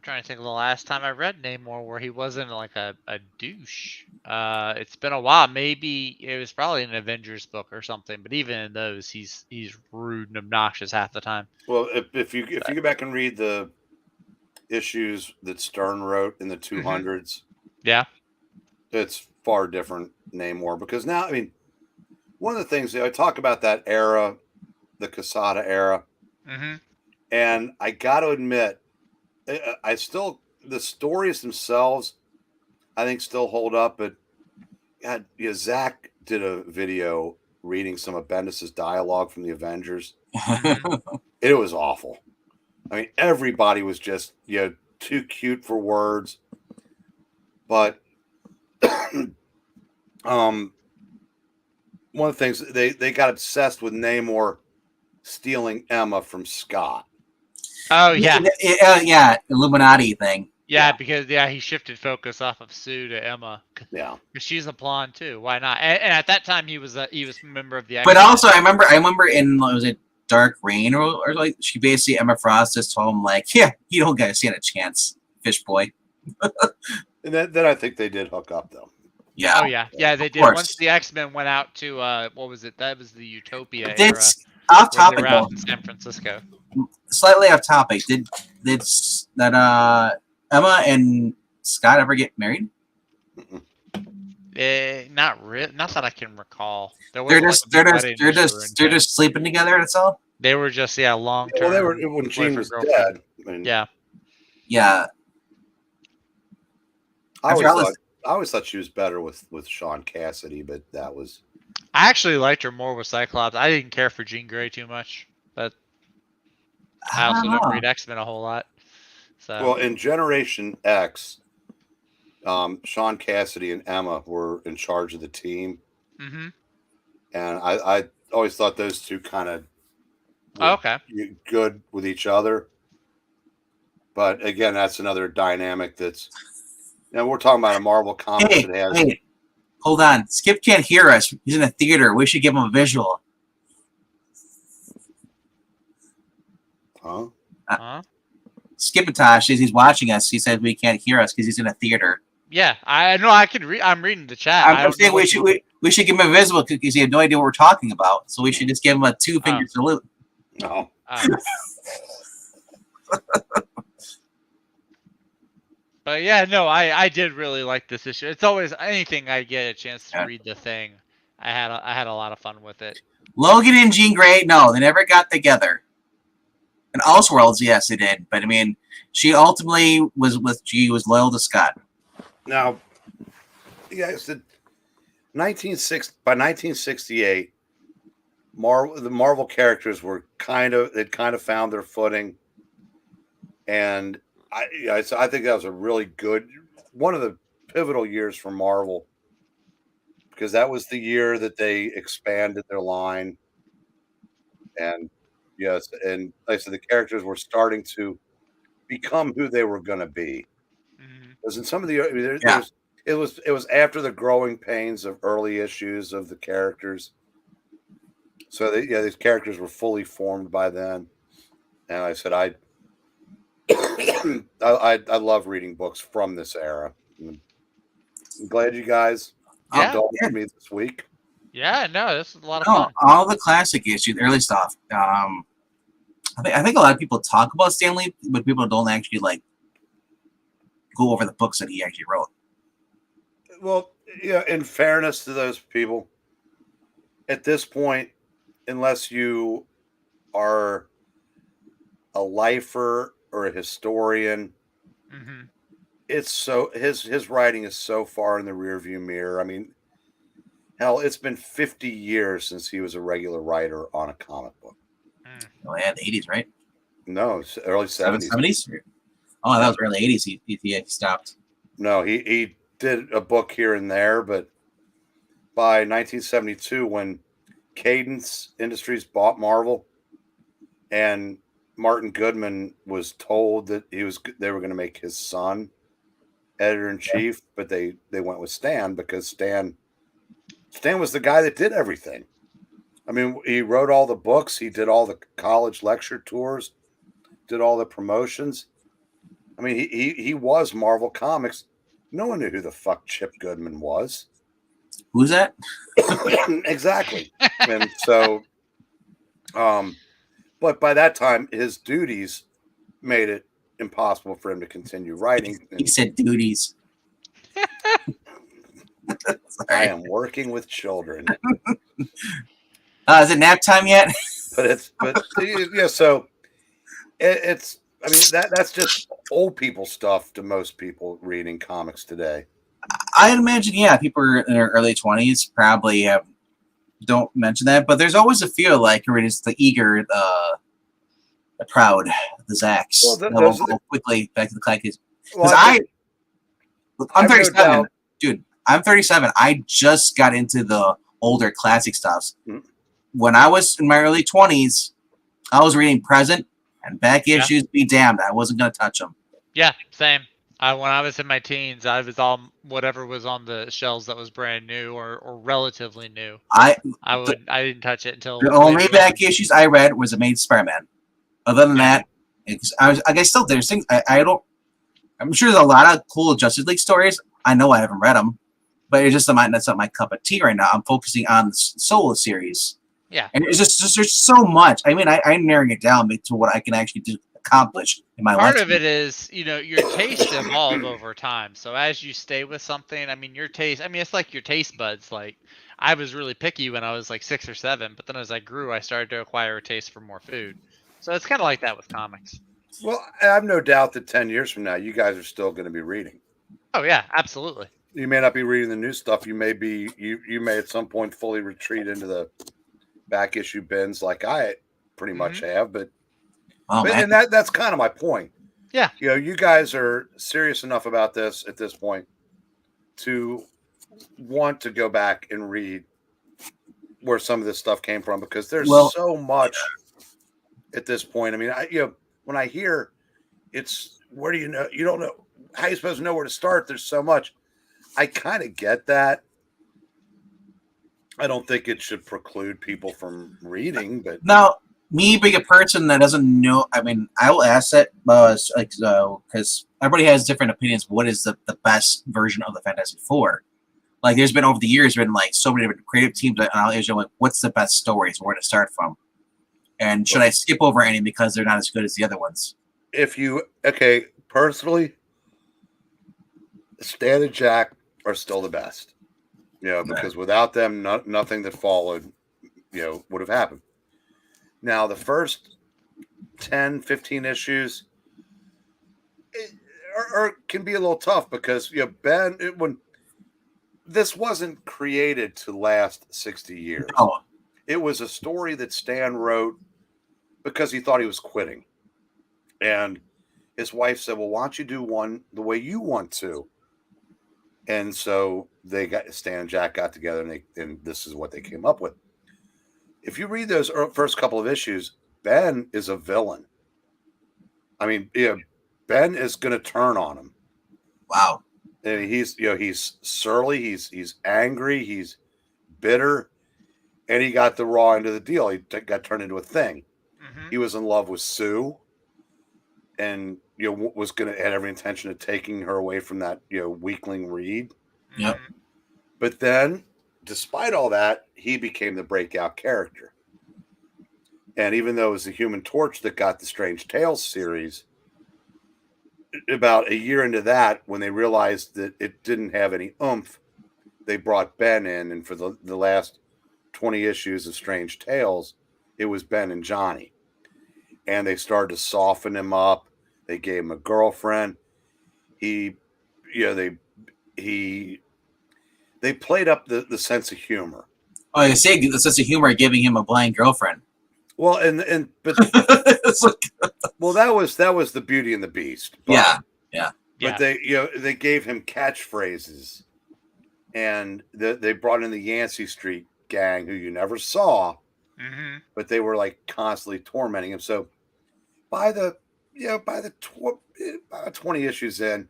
trying to think of the last time I read Namor where he wasn't like a douche. It's been a while. Maybe it was probably an Avengers book or something. But even in those, he's rude and obnoxious half the time. Well, if you go back and read the issues that Stern wrote in the 200s, yeah, it's far different Namor because now, I mean, one of the things I talk about that era, the Quesada era, and I got to admit, the stories themselves, I think still hold up. But God, Zach did a video reading some of Bendis' dialogue from the Avengers. It was awful. I mean, everybody was just too cute for words. But one of the things they got obsessed with Namor stealing Emma from Scott. Oh yeah, yeah, Illuminati thing. Yeah, because he shifted focus off of Sue to Emma. Yeah, because she's a blonde too. Why not? And at that time, he was a member of the. But also, I remember in was it Dark Reign or like she basically Emma Frost just told him like, yeah, you don't guys stand a chance, fish boy. And then I think they did hook up though. Yeah. Oh yeah, they did. Once the X-Men went out to what was it? That was the Utopia era. Off topic though. In San Francisco. Slightly off topic. Did that Emma and Scott ever get married? Not really. Not that I can recall. They're just sleeping together. That's all. They were just long term. Well, they were when Jean was dead. I mean, yeah. I always thought she was better with Sean Cassidy, but that was. I actually liked her more with Cyclops. I didn't care for Jean Grey too much, but I also don't read X-Men a whole lot. So. Well, in Generation X, Sean Cassidy and Emma were in charge of the team. Mm-hmm. And I always thought those two kind of good with each other. But again, that's another dynamic that's. We're talking about a Marvel comic that has. Hey, hold on. Skip can't hear us. He's in a theater. We should give him a visual. Huh? Skipitosh, he's watching us. He said we can't hear us because he's in a theater. Yeah, I know. I can read. I'm reading the chat. I'm saying we should give him a visual because he had no idea what we're talking about. So we should just give him a 2-finger salute. No. But yeah, no, I did really like this issue. It's always anything I get a chance to read the thing. I had a lot of fun with it. Logan and Jean Grey, no, they never got together. In Elseworlds, yes, they did. But I mean, she ultimately was loyal to Scott. Now, yeah, said by 1968, the Marvel characters were they'd kind of found their footing, and I think that was a really good, one of the pivotal years for Marvel, because that was the year that they expanded their line, and yes, and like I said, the characters were starting to become who they were going to be. Because in some of the it was after the growing pains of early issues of the characters. So these characters were fully formed by then, and I said I love reading books from this era. I'm glad you guys indulged me this week. Yeah, no, this is a lot of fun. All the classic issues, early stuff. I think a lot of people talk about Stan Lee, but people don't actually like go over the books that he actually wrote. Well, yeah, in fairness to those people, at this point, unless you are a lifer or a historian, it's so his writing is so far in the rearview mirror. I mean, hell, it's been 50 years since he was a regular writer on a comic book. Oh yeah, the 80s, right? No, early 70s. 70s? Oh, that was early 80s. He stopped. No, he did a book here and there, but by 1972, when Cadence Industries bought Marvel, and Martin Goodman was told that they were going to make his son editor-in-chief, but they went with Stan because Stan was the guy that did everything. I mean, he wrote all the books, he did all the college lecture tours, did all the promotions. I mean, he was Marvel Comics. No one knew who the fuck Chip Goodman was. Who's that? Exactly. And so, but by that time, his duties made it impossible for him to continue writing. He said duties. I am working with children. Is it nap time yet? but yeah, so it's, I mean, that's just old people stuff to most people reading comics today. I'd imagine, yeah, people in their early 20s probably don't mention that, but there's always a feel like it's the eager, the proud, the Zacks. Well, go quickly back to the classics. Because I'm 37, dude. I'm 37. I just got into the older classic stuffs. Mm-hmm. When I was in my early 20s, I was reading Present and back issues. Be damned, I wasn't going to touch them. Yeah, same. When I was in my teens, I was all whatever was on the shelves that was brand new or relatively new. I didn't touch it until the only back issues I read was Amazing Spider-Man. Other than that, there's things I don't. I'm sure there's a lot of cool Justice League stories. I know I haven't read them, but it's just that's not my cup of tea right now. I'm focusing on the Solo series. Yeah, and it's just there's so much. I mean, I'm narrowing it down to what I can actually accomplish in my life. Part of it is, your tastes evolve over time. So as you stay with something, I mean, your taste. I mean, it's like your taste buds. Like I was really picky when I was like 6 or 7, but then as I grew, I started to acquire a taste for more food. So it's kind of like that with comics. Well, I have no doubt that 10 years from now, you guys are still going to be reading. Oh yeah, absolutely. You may not be reading the new stuff. You may be. You may at some point fully retreat into the back issue bins, like I pretty much have. But and that's kind of my point. Yeah, you guys are serious enough about this at this point to want to go back and read where some of this stuff came from, because there's so much at this point. I mean, when I hear it's where do you know, you don't know how you're supposed to know where to start. There's so much. I kind of get that. I don't think it should preclude people from reading, but now, me being a person that doesn't know, I mean, I will ask that because everybody has different opinions. What is the best version of the Fantastic Four? Like, there's been over the years been like so many different creative teams that I'll like, what's the best stories? Where to start from? And should I skip over any because they're not as good as the other ones? Personally, Stan and Jack are still the best. Because without them, nothing that followed, would have happened. Now, the first 10, 15 issues can be a little tough because, Ben, when this wasn't created to last 60 years. No. It was a story that Stan wrote because he thought he was quitting. And his wife said, well, why don't you do one the way you want to? And so Stan and Jack got together, and this is what they came up with. If you read those first couple of issues, Ben is a villain. I mean, Ben is going to turn on him. Wow. And he's surly, he's angry, he's bitter, and he got the raw end of the deal. He got turned into a thing. Mm-hmm. He was in love with Sue, and was had every intention of taking her away from that weakling Reed. Yep. But then, despite all that, he became the breakout character. And even though it was the Human Torch that got the Strange Tales series, about a year into that, when they realized that it didn't have any oomph, they brought Ben in, and for the last 20 issues of Strange Tales, it was Ben and Johnny. And they started to soften him up. They gave him a girlfriend. They played up the sense of humor. Oh, you say the sense of humor giving him a blind girlfriend. Well, but well, that was the Beauty and the Beast. But, yeah. But they gave him catchphrases, and they brought in the Yancey Street gang, who you never saw, but they were like constantly tormenting him. So by the 20 issues in,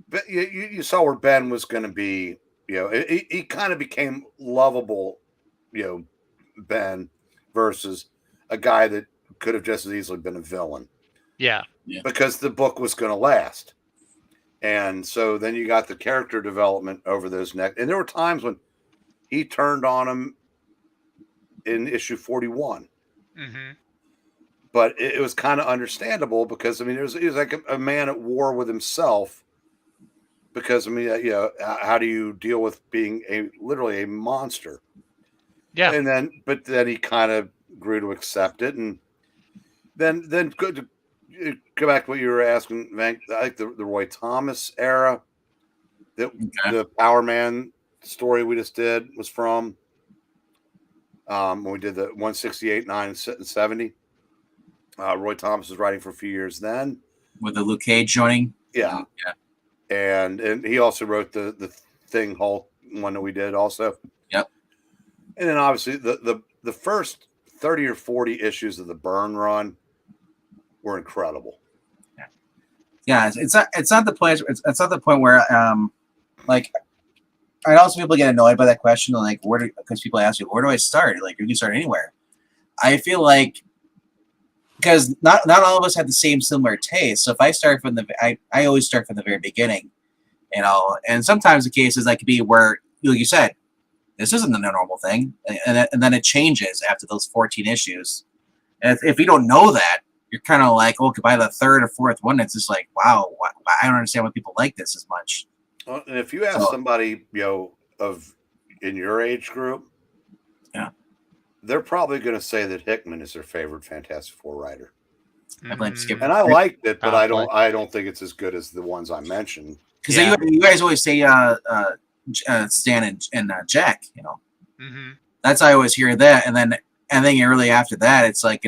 but you saw where Ben was going to be. He kind of became lovable, Ben, versus a guy that could have just as easily been a villain. Yeah. Because the book was going to last. And so then you got the character development over those next. And there were times when he turned on him in issue 41. Mm-hmm. But it was kind of understandable because, I mean, he was like a man at war with himself. Because, I mean, how do you deal with being literally a monster? Yeah. But then he kind of grew to accept it. And then go back to what you were asking, Vank. I think the Roy Thomas era, the Power Man story we just did was from when we did the 168, 9, and 70. Roy Thomas was writing for a few years then. With the Luke Cage joining? Yeah. And he also wrote the Thing Hulk one that we did also. Yep. And then obviously the first 30 or 40 issues of the Byrne run were incredible. Yeah, it's not the point. It's not the point where like I know some people get annoyed by that question, like because people ask you, where do I start? Like, you can start anywhere. I feel like because not all of us have the same similar taste. So if I start from I always start from the very beginning, and sometimes the cases that could be where you said, this isn't a normal thing, and then it changes after those 14 issues. And if you don't know that, you're kind of like, okay, by the third or fourth one, it's just like, wow, I don't understand why people like this as much. Well, and if you ask somebody, in your age group, they're probably going to say that Hickman is their favorite Fantastic Four writer. I'd like to skip, and I liked it, but I don't think it's as good as the ones I mentioned. Because you guys always say Stan and Jack, Mm-hmm. That's I always hear that, and then really after that, it's like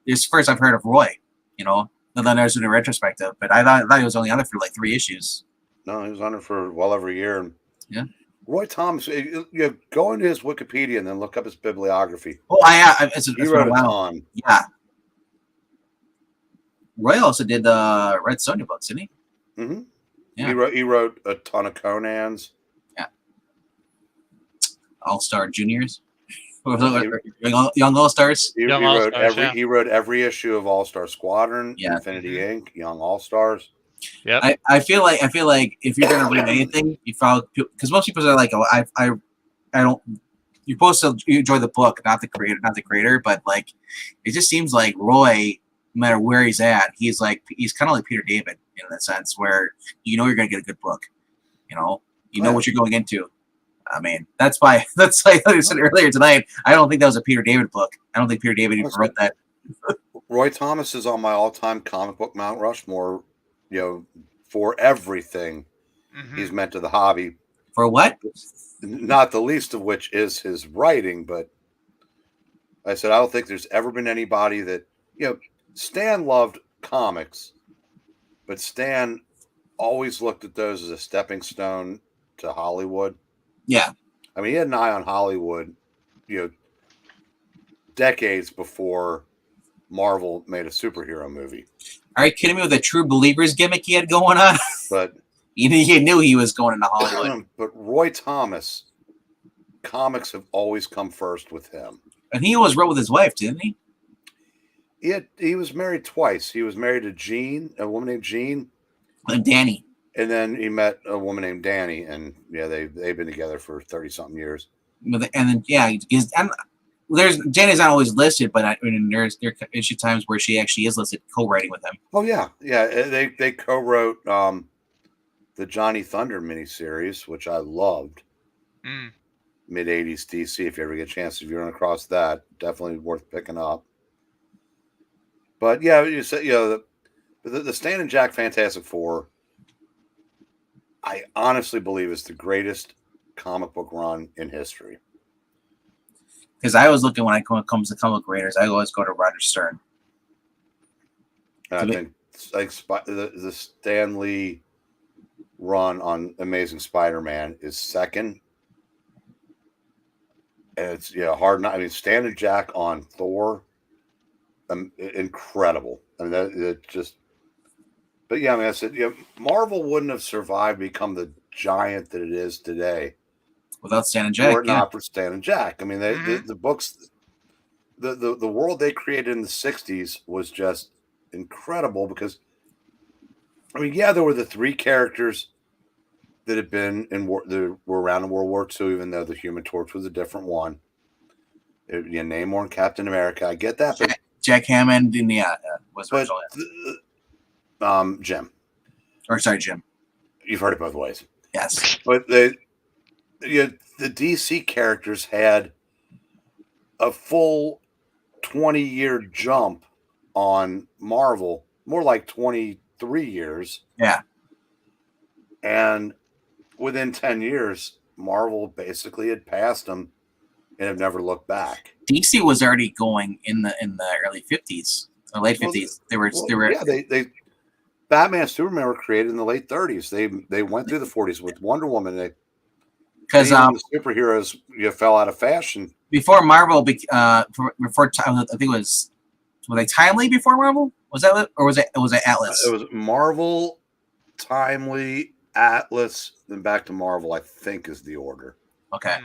it's first I've heard of Roy, and then there's a retrospective, but I thought he was only on it for like 3 issues. No, he was on it for well over a year. Yeah. Roy Thomas, go into his Wikipedia and then look up his bibliography. Oh, he wrote a ton. Yeah. Roy also did the Red Sonja books, didn't he? Mm-hmm. Yeah. He wrote a ton of Conans. Yeah. All-Star Juniors. Young All-Stars. He wrote every issue of All-Star Squadron, Infinity Inc., Young All-Stars. Yeah, I feel like if you're gonna read anything, you follow, because most people are like, oh, I don't you're supposed to enjoy the book, not the creator. But like, it just seems like Roy, no matter where he's at, he's kind of like Peter David in that sense, where you're gonna get a good book. You know what you're going into. I mean, that's like I said earlier tonight. I don't think that was a Peter David book. I don't think Peter David even wrote that. Roy Thomas is on my all-time comic book Mount Rushmore. For everything he's meant to the hobby. For what? Not the least of which is his writing. But I said I don't think there's ever been anybody that Stan loved comics, but Stan always looked at those as a stepping stone to Hollywood. Yeah. I mean, he had an eye on Hollywood, decades before Marvel made a superhero movie. Are you kidding me with the True Believers gimmick he had going on? But he knew he was going into Hollywood. But Roy Thomas, comics have always come first with him. And he always wrote with his wife, didn't he? He was married twice. He was married to Jean, a woman named Jean. And Danny. And then he met a woman named Danny, and they've been together for 30-something years. And then Danny's not always listed, but there's issue times where she actually is listed co-writing with him. Oh yeah. They co-wrote the Johnny Thunder miniseries, which I loved. Mid '80s DC. If you ever get a chance, if you run across that, definitely worth picking up. But yeah, you said the Stan and Jack Fantastic Four, I honestly believe is the greatest comic book run in history. Because I was looking when it comes to comic creators, I always go to Roger Stern. And I think the Stan Lee run on Amazing Spider-Man is second. And it's hard not. I mean, Stan and Jack on Thor, incredible. I mean, that just. But yeah, I mean, I said, Marvel wouldn't have survived, become the giant that it is today without Stan and Jack. Were it not for Stan and Jack. I mean, the books, the world they created in the '60s was just incredible because, I mean, there were the three characters that had been that were around in World War II, even though the Human Torch was a different one. Namor and Captain America. I get that, but Jack Hammond in the was originally. Jim. Or sorry, Jim. You've heard it both ways. Yes. But the DC characters had a full 20-year jump on Marvel, more like 23 years. Yeah. And within 10 years, Marvel basically had passed them and have never looked back. DC was already going in the early 50s, or late 50s. They were they Batman and Superman were created in the late 30s. They went through the 40s with Wonder Woman. Because the superheroes fell out of fashion before Marvel. Before I think it was they Timely before Marvel? Was that, or was it Atlas? It was Marvel, Timely, Atlas, then back to Marvel. I think is the order. Okay.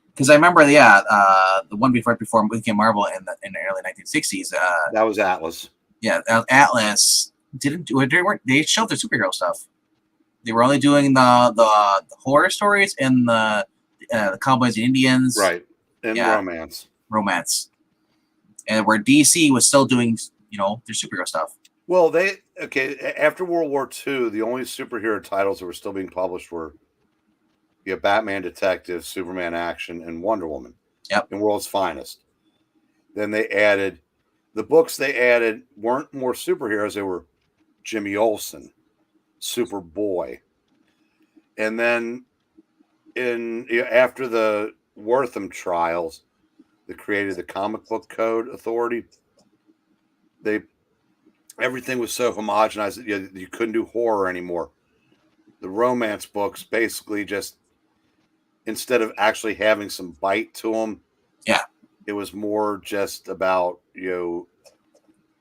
Because I remember, the one before it became Marvel in the early 1960s. That was Atlas. Yeah, Atlas they showed their superhero stuff. They were only doing the horror stories and the Cowboys and Indians, right? And romance, and where DC was still doing their superhero stuff. Well, after World War II, the only superhero titles that were still being published were Batman Detective, Superman Action, and Wonder Woman. Yep. And World's Finest. Then they added the books they added weren't more superheroes, they were Jimmy Olsen, Superboy. And then after the Wortham trials that created the Comic Book Code Authority, everything was so homogenized that you couldn't do horror anymore. The romance books basically just, instead of actually having some bite to them, it was more just about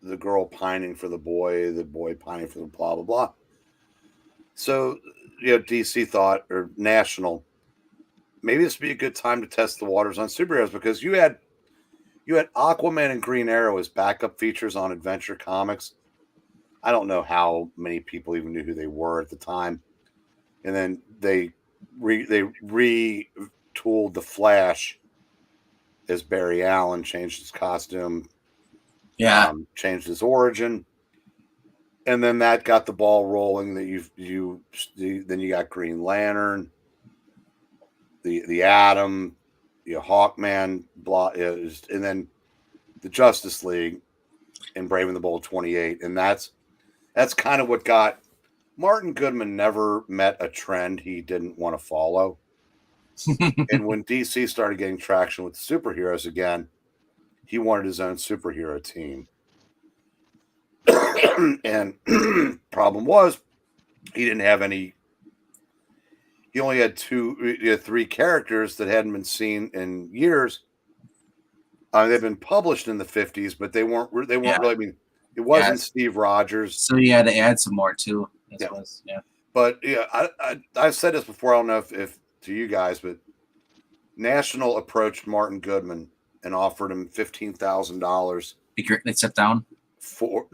the girl pining for the boy pining for the blah blah blah. So DC thought, or National, maybe this would be a good time to test the waters on superheroes, because you had Aquaman and Green Arrow as backup features on Adventure Comics. I don't know how many people even knew who they were at the time. And then they retooled retooled the Flash as Barry Allen, changed his costume, changed his origin, and then that got the ball rolling. That then you got Green Lantern, the Atom, Hawkman, and then the Justice League and Brave and the Bold 28, and that's kind of what got Martin Goodman never met a trend he didn't want to follow. And when DC started getting traction with superheroes again, he wanted his own superhero team. And problem was, he didn't have any. He only had three characters that hadn't been seen in years. They've been published in the 50s, but they weren't really. I mean, it wasn't Steve Rogers, so you had to add some more too. But I've said this before. I don't know if to you guys, but National approached Martin Goodman and offered him $15,000. They sit down for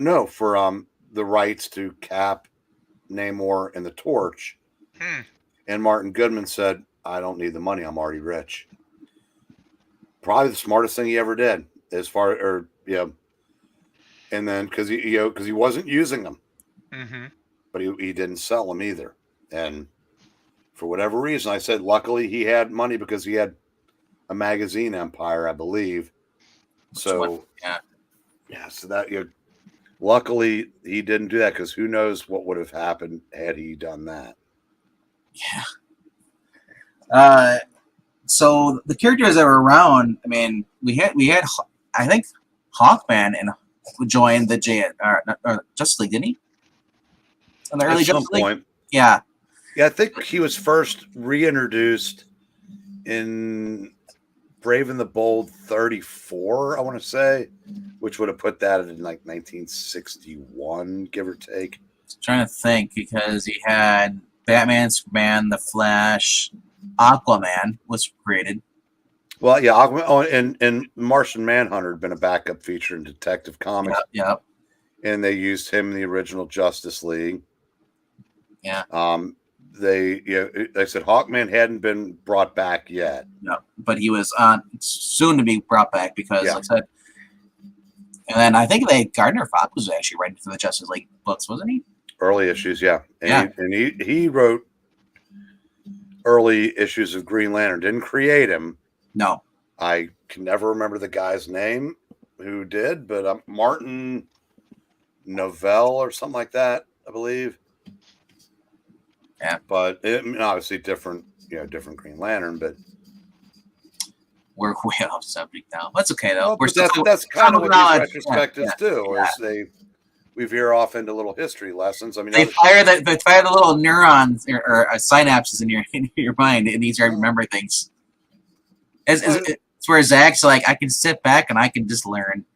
the rights to Cap, Namor, and the Torch. And Martin Goodman said, "I don't need the money. I'm already rich." Probably the smartest thing he ever did, and then because he wasn't using them, but he didn't sell them either. And for whatever reason, I said, luckily he had money because he had a magazine empire, I believe. So so that luckily he didn't do that, because who knows what would have happened had he done that. So the characters that were around, I mean, we had I think Hawkman and joined the Justice League, didn't he? In the early At some Justice League? point. Yeah, I think he was first reintroduced in Brave and the Bold 34, I want to say, which would have put that in like 1961, give or take. I'm trying to think, because he had Batman, Superman, The Flash, Aquaman was created. Well, yeah, Aquaman, and Martian Manhunter had been a backup feature in Detective Comics. Yep. And they used him in the original Justice League. Yeah. Like I said, Hawkman hadn't been brought back yet. No, but he was soon to be brought back because, like I said, and then I think Gardner Fox was actually writing for the Justice League books, wasn't he? Early issues, and he wrote early issues of Green Lantern. Didn't create him. No, I can never remember the guy's name who did, but Martin Novell or something like that, I believe. Yeah, but obviously different Green Lantern. But we're way off subject now. That's okay though. Well, that's kind of what these retrospectives do. Is we veer off into little history lessons. I mean, they fire the little neurons or synapses in your mind, and you start to remember things. It's where Zach's like, I can sit back and I can just learn.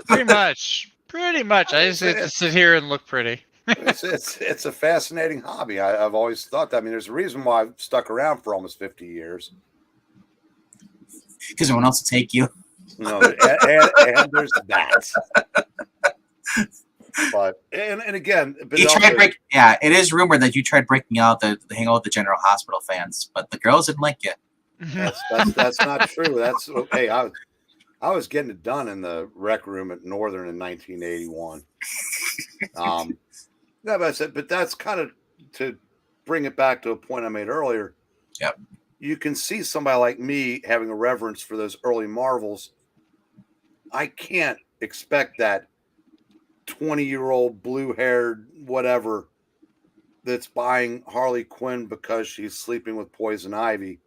Pretty much. I just have to sit here and look pretty. It's a fascinating hobby. I've always thought that. I mean, there's a reason why I've stuck around for almost 50 years. Because no one else will take you. No, and there's that. But and again, you tried it is rumored that you tried breaking out the hang out with the General Hospital fans, but the girls didn't like you. That's not true. That's okay. I was getting it done in the rec room at Northern in 1981. But that's kind of to bring it back to a point I made earlier. Yep. You can see somebody like me having a reverence for those early Marvels. I can't expect that 20-year-old blue-haired whatever that's buying Harley Quinn because she's sleeping with Poison Ivy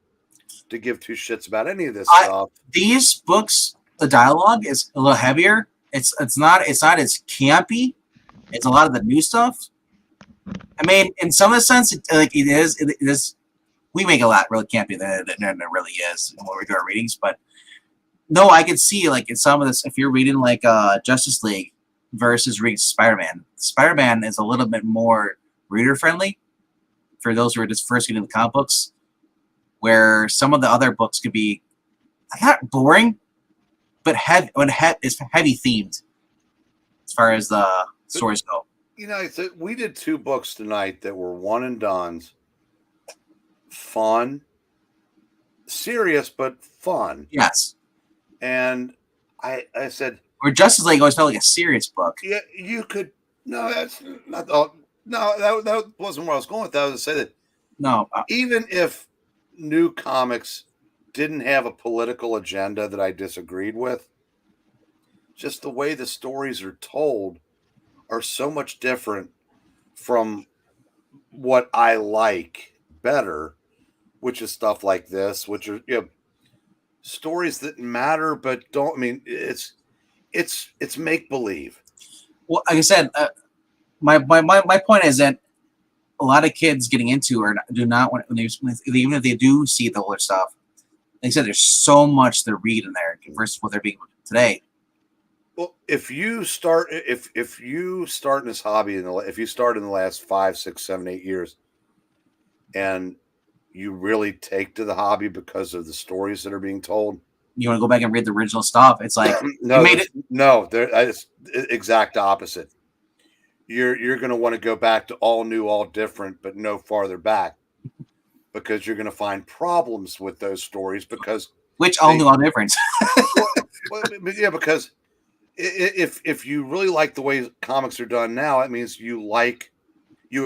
to give two shits about any of this stuff. These books, the dialogue is a little heavier. It's not as campy. It's a lot of the new stuff. I mean, in some of the sense, it is. We make a lot really campy than it really is when we do our readings. But no, I can see like in some of this, if you're reading like Justice League versus reading Spider-Man. Spider-Man is a little bit more reader friendly for those who are just first getting the comic books, where some of the other books could be not boring, but it's heavy themed as far as the stories go. We did two books tonight that were one and dones, fun, serious but fun. Yes. And I said, Or Justice League always felt like a serious book. yeah, you could. No, that's not. No, that wasn't where I was going with that. I was to say that No, even if new comics didn't have a political agenda that I disagreed with, just the way the stories are told are so much different from what I like better, which is stuff like this, which are stories that matter but don't. I mean, it's make believe. well, like I said, my point is that a lot of kids getting into or do not want when they even if they do see the older stuff. Like I said, there's so much to read in there versus what they're being today. Well, if you start in this hobby if you start in the last 5, 6, 7, 8 years, and you really take to the hobby because of the stories that are being told, You want to go back and read the original stuff. It's like it's exact opposite. You're going to want to go back to all new, all different, but no farther back, because you're going to find problems with those stories because which all new, all different. yeah, because if you really like the way comics are done now, it means you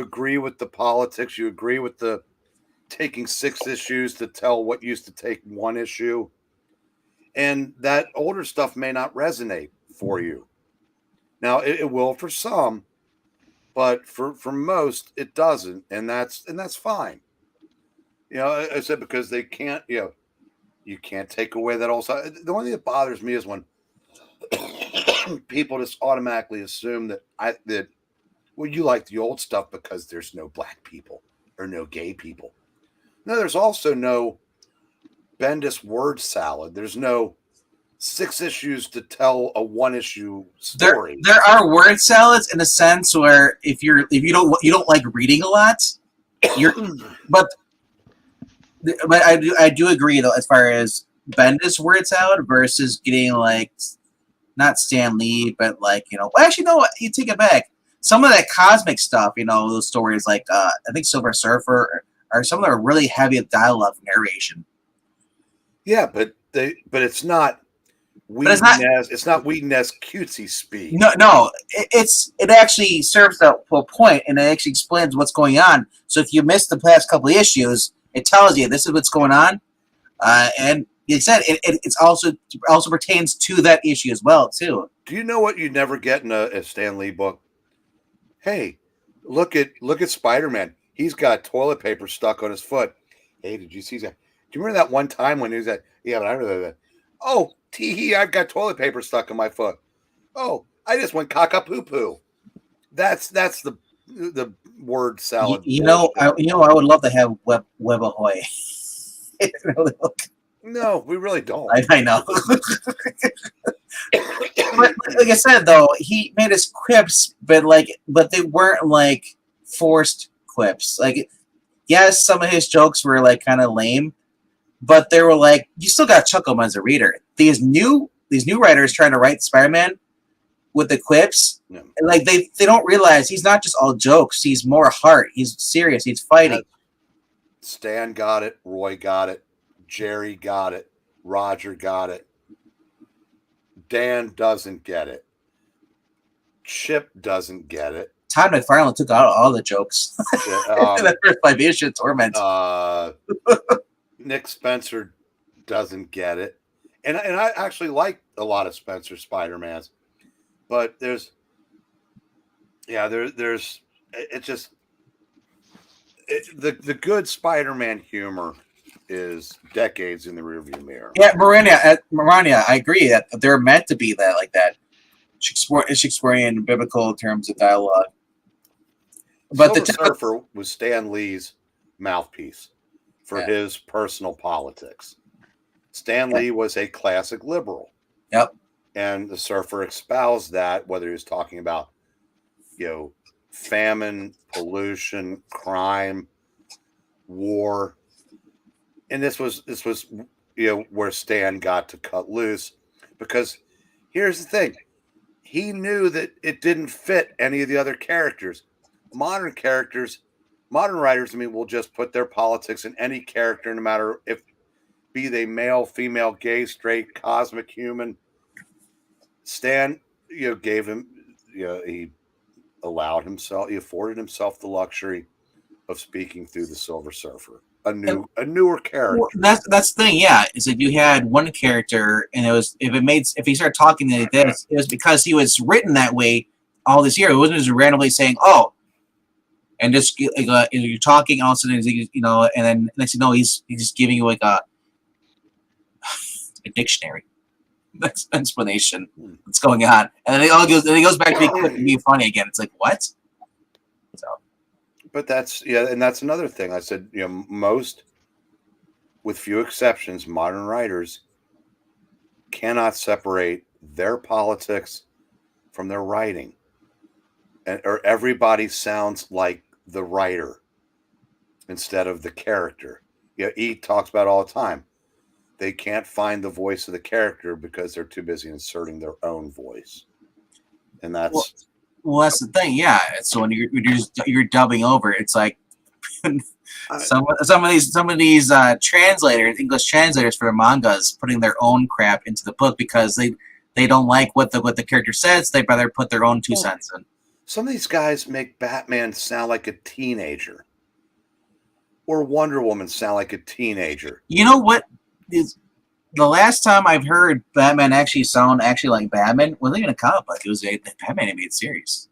agree with the politics, you agree with the taking 6 issues to tell what used to take 1 issue, and that older stuff may not resonate for you. Now it will for some, but for most it doesn't, and that's fine. I said, because they can't, you can't take away that old side. The only thing that bothers me is when people just automatically assume that you like the old stuff because there's no black people or no gay people. No, there's also no Bendis word salad. There's no 6 issues to tell a 1-issue story. There are word salads in a sense where if you don't like reading a lot, but I do agree though, as far as Bendis word salad versus getting like not Stan Lee, but like actually no, you take it back. Some of that cosmic stuff, those stories like I think Silver Surfer, or some of them are really heavy dialogue narration. Yeah, but it's not. It's not Whedon-esque cutesy speak. No, it actually serves to a point, and it actually explains what's going on. So if you missed the past couple of issues, it tells you this is what's going on, and like I said, it's also pertains to that issue as well too. Do you know what you never get in a Stan Lee book? Hey, look at Spider-Man. He's got toilet paper stuck on his foot. Hey, did you see that? Do you remember that one time when he was like, yeah, but I remember that. Oh, tee-hee, I've got toilet paper stuck in my foot. Oh, I just went caca-poo-poo. That's the word salad. I would love to have Web Ahoy. No, we really don't. I know. But like I said, though, he made his quips, but they weren't like forced quips. Like, yes, some of his jokes were like kind of lame, but they were like, you still got to chuckle them as a reader. These new writers trying to write Spider-Man with the quips, like they don't realize he's not just all jokes. He's more heart. He's serious. He's fighting. Stan got it. Roy got it. Jerry got it. Roger got it. Dan doesn't get it. Chip doesn't get it. Todd McFarlane took out all the jokes in the first 5 issues of Torment. Nick Spencer doesn't get it. And I actually like a lot of Spencer Spider-Mans. But there's the good Spider-Man humor is decades in the rearview mirror. Yeah, Marania, I agree that they're meant to be that like that. Shakespearean biblical terms of dialogue. But Silver Surfer was Stan Lee's mouthpiece for his personal politics. Stan Lee was a classic liberal. Yep. And the Surfer espoused that, whether he was talking about, famine, pollution, crime, war. And this was where Stan got to cut loose, because here's the thing. He knew that it didn't fit any of the other characters. Modern writers, will just put their politics in any character, no matter be they male, female, gay, straight, cosmic, human. Stan, gave him, he allowed himself, he afforded himself the luxury of speaking through the Silver Surfer, a newer character. Well, that's the thing, yeah. Is that you had one character, and it was if he started talking like this, it was because he was written that way all this year. It wasn't just randomly saying, "Oh," and just you're talking, all of a sudden, and then next thing you know, he's just giving you like a dictionary explanation what's going on, and then he goes back to being funny again. It's like, what? So, but that's and that's another thing. I said, most, with few exceptions, modern writers cannot separate their politics from their writing, or everybody sounds like the writer instead of the character. E talks about all the time. They can't find the voice of the character because they're too busy inserting their own voice, and that's that's the thing. Yeah, so when you're dubbing over, it's like some of these translators, English translators for the mangas, putting their own crap into the book because they don't like what the character says. They'd rather put their own 2 cents in. Some of these guys make Batman sound like a teenager, or Wonder Woman sound like a teenager. You know what? The last time I've heard Batman actually sound like Batman wasn't even a comic book. It was a Batman animated series.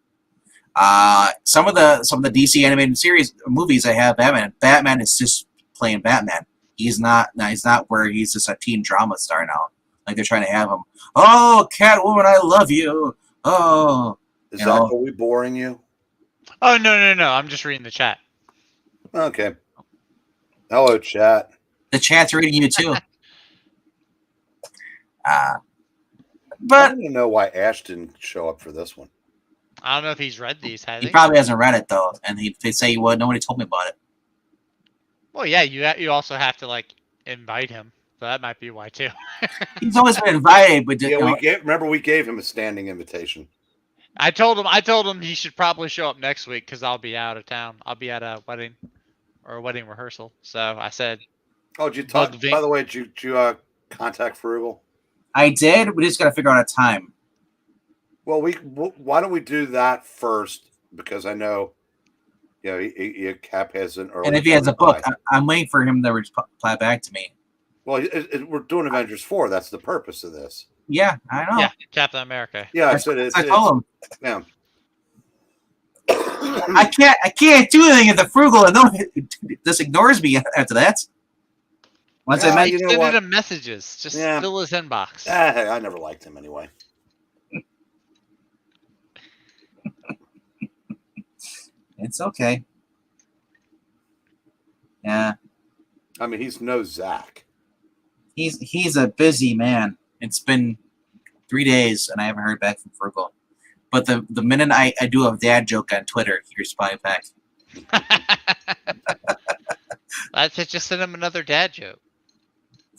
Some of the DC animated series movies I have Batman is just playing Batman. He's not where he's just a teen drama star now. Like they're trying to have him. Oh, Catwoman, I love you. Oh, is that what we boring you? Oh no! I'm just reading the chat. Okay. Hello, chat. The chat's reading you too. But I don't even know why Ash didn't show up for this one. I don't know if he's read these. He probably hasn't read it though, and they say, "Well, nobody told me about it." Well, yeah, you also have to invite him, so that might be why too. He's always been invited, but we gave him a standing invitation. I told him he should probably show up next week because I'll be out of town. I'll be at a wedding rehearsal. So I said, "Oh, did you talk? By the way, did you contact Frugal?" I did. We just got to figure out a time. Well, why don't we do that first? Because I know, Cap has an early. And if he has a book, I'm waiting for him to reply back to me. Well, we're doing Avengers 4. That's the purpose of this. Yeah, I know. Yeah, Captain America. Yeah, I said it. I told him. Yeah. I can't do anything if the Frugal just ignores me after that. Once I met send him messages, just fill his inbox. Hey, I never liked him anyway. It's okay. Yeah. I mean, he's no Zach. He's a busy man. It's been 3 days and I haven't heard back from Frugal. But the minute I do a dad joke on Twitter, he responds back. That's it. Just send him another dad joke.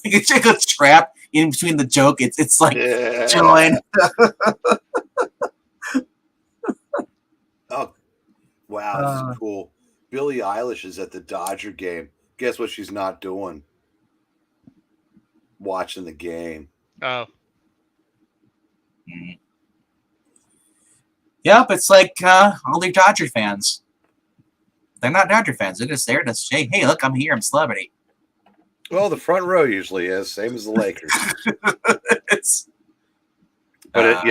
You can check a trap in between the joke. It's like join. Oh, wow, this is cool. Billie Eilish is at the Dodger game. Guess what she's not doing? Watching the game. Oh. Mm-hmm. Yep, it's like all the Dodger fans. They're not Dodger fans. They're just there to say, hey, look, I'm here. I'm a celebrity. Well, the front row usually is. Same as the Lakers. But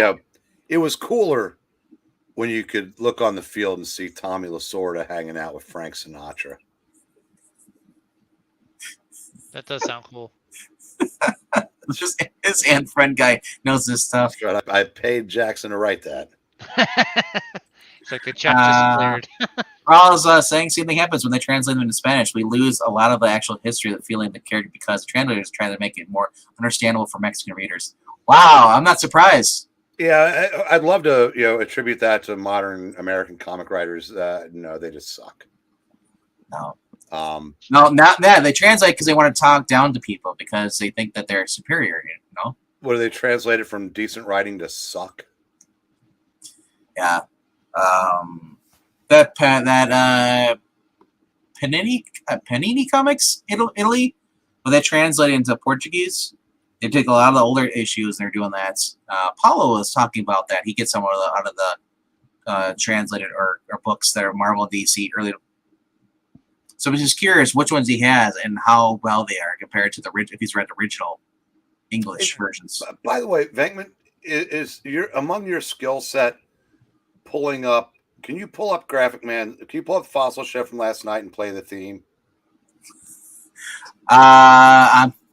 it was cooler when you could look on the field and see Tommy Lasorda hanging out with Frank Sinatra. That does sound cool. Just his and friend guy knows this stuff. Right. I paid Jackson to write that. It's like the check just cleared. Raul is saying same thing happens when they translate them into Spanish. We lose a lot of the actual history of the feeling of the character because the translators try to make it more understandable for Mexican readers. Wow, I'm not surprised. Yeah, I'd love to attribute that to modern American comic writers. No, they just suck. No. No, not that. They translate because they want to talk down to people because they think that they're superior, What do they translate it from decent writing to suck? Yeah. That Panini Comics, Italy, but they translated into Portuguese. They take a lot of the older issues and they're doing that. Paulo was talking about that. He gets some out of the translated or books that are Marvel and DC early. So I'm just curious which ones he has and how well they are compared to if he's read the original English versions. By the way, Venkman, is your among your skill set pulling up? Can you pull up Graphic Man? Can you pull up Fossil Show from last night and play the theme?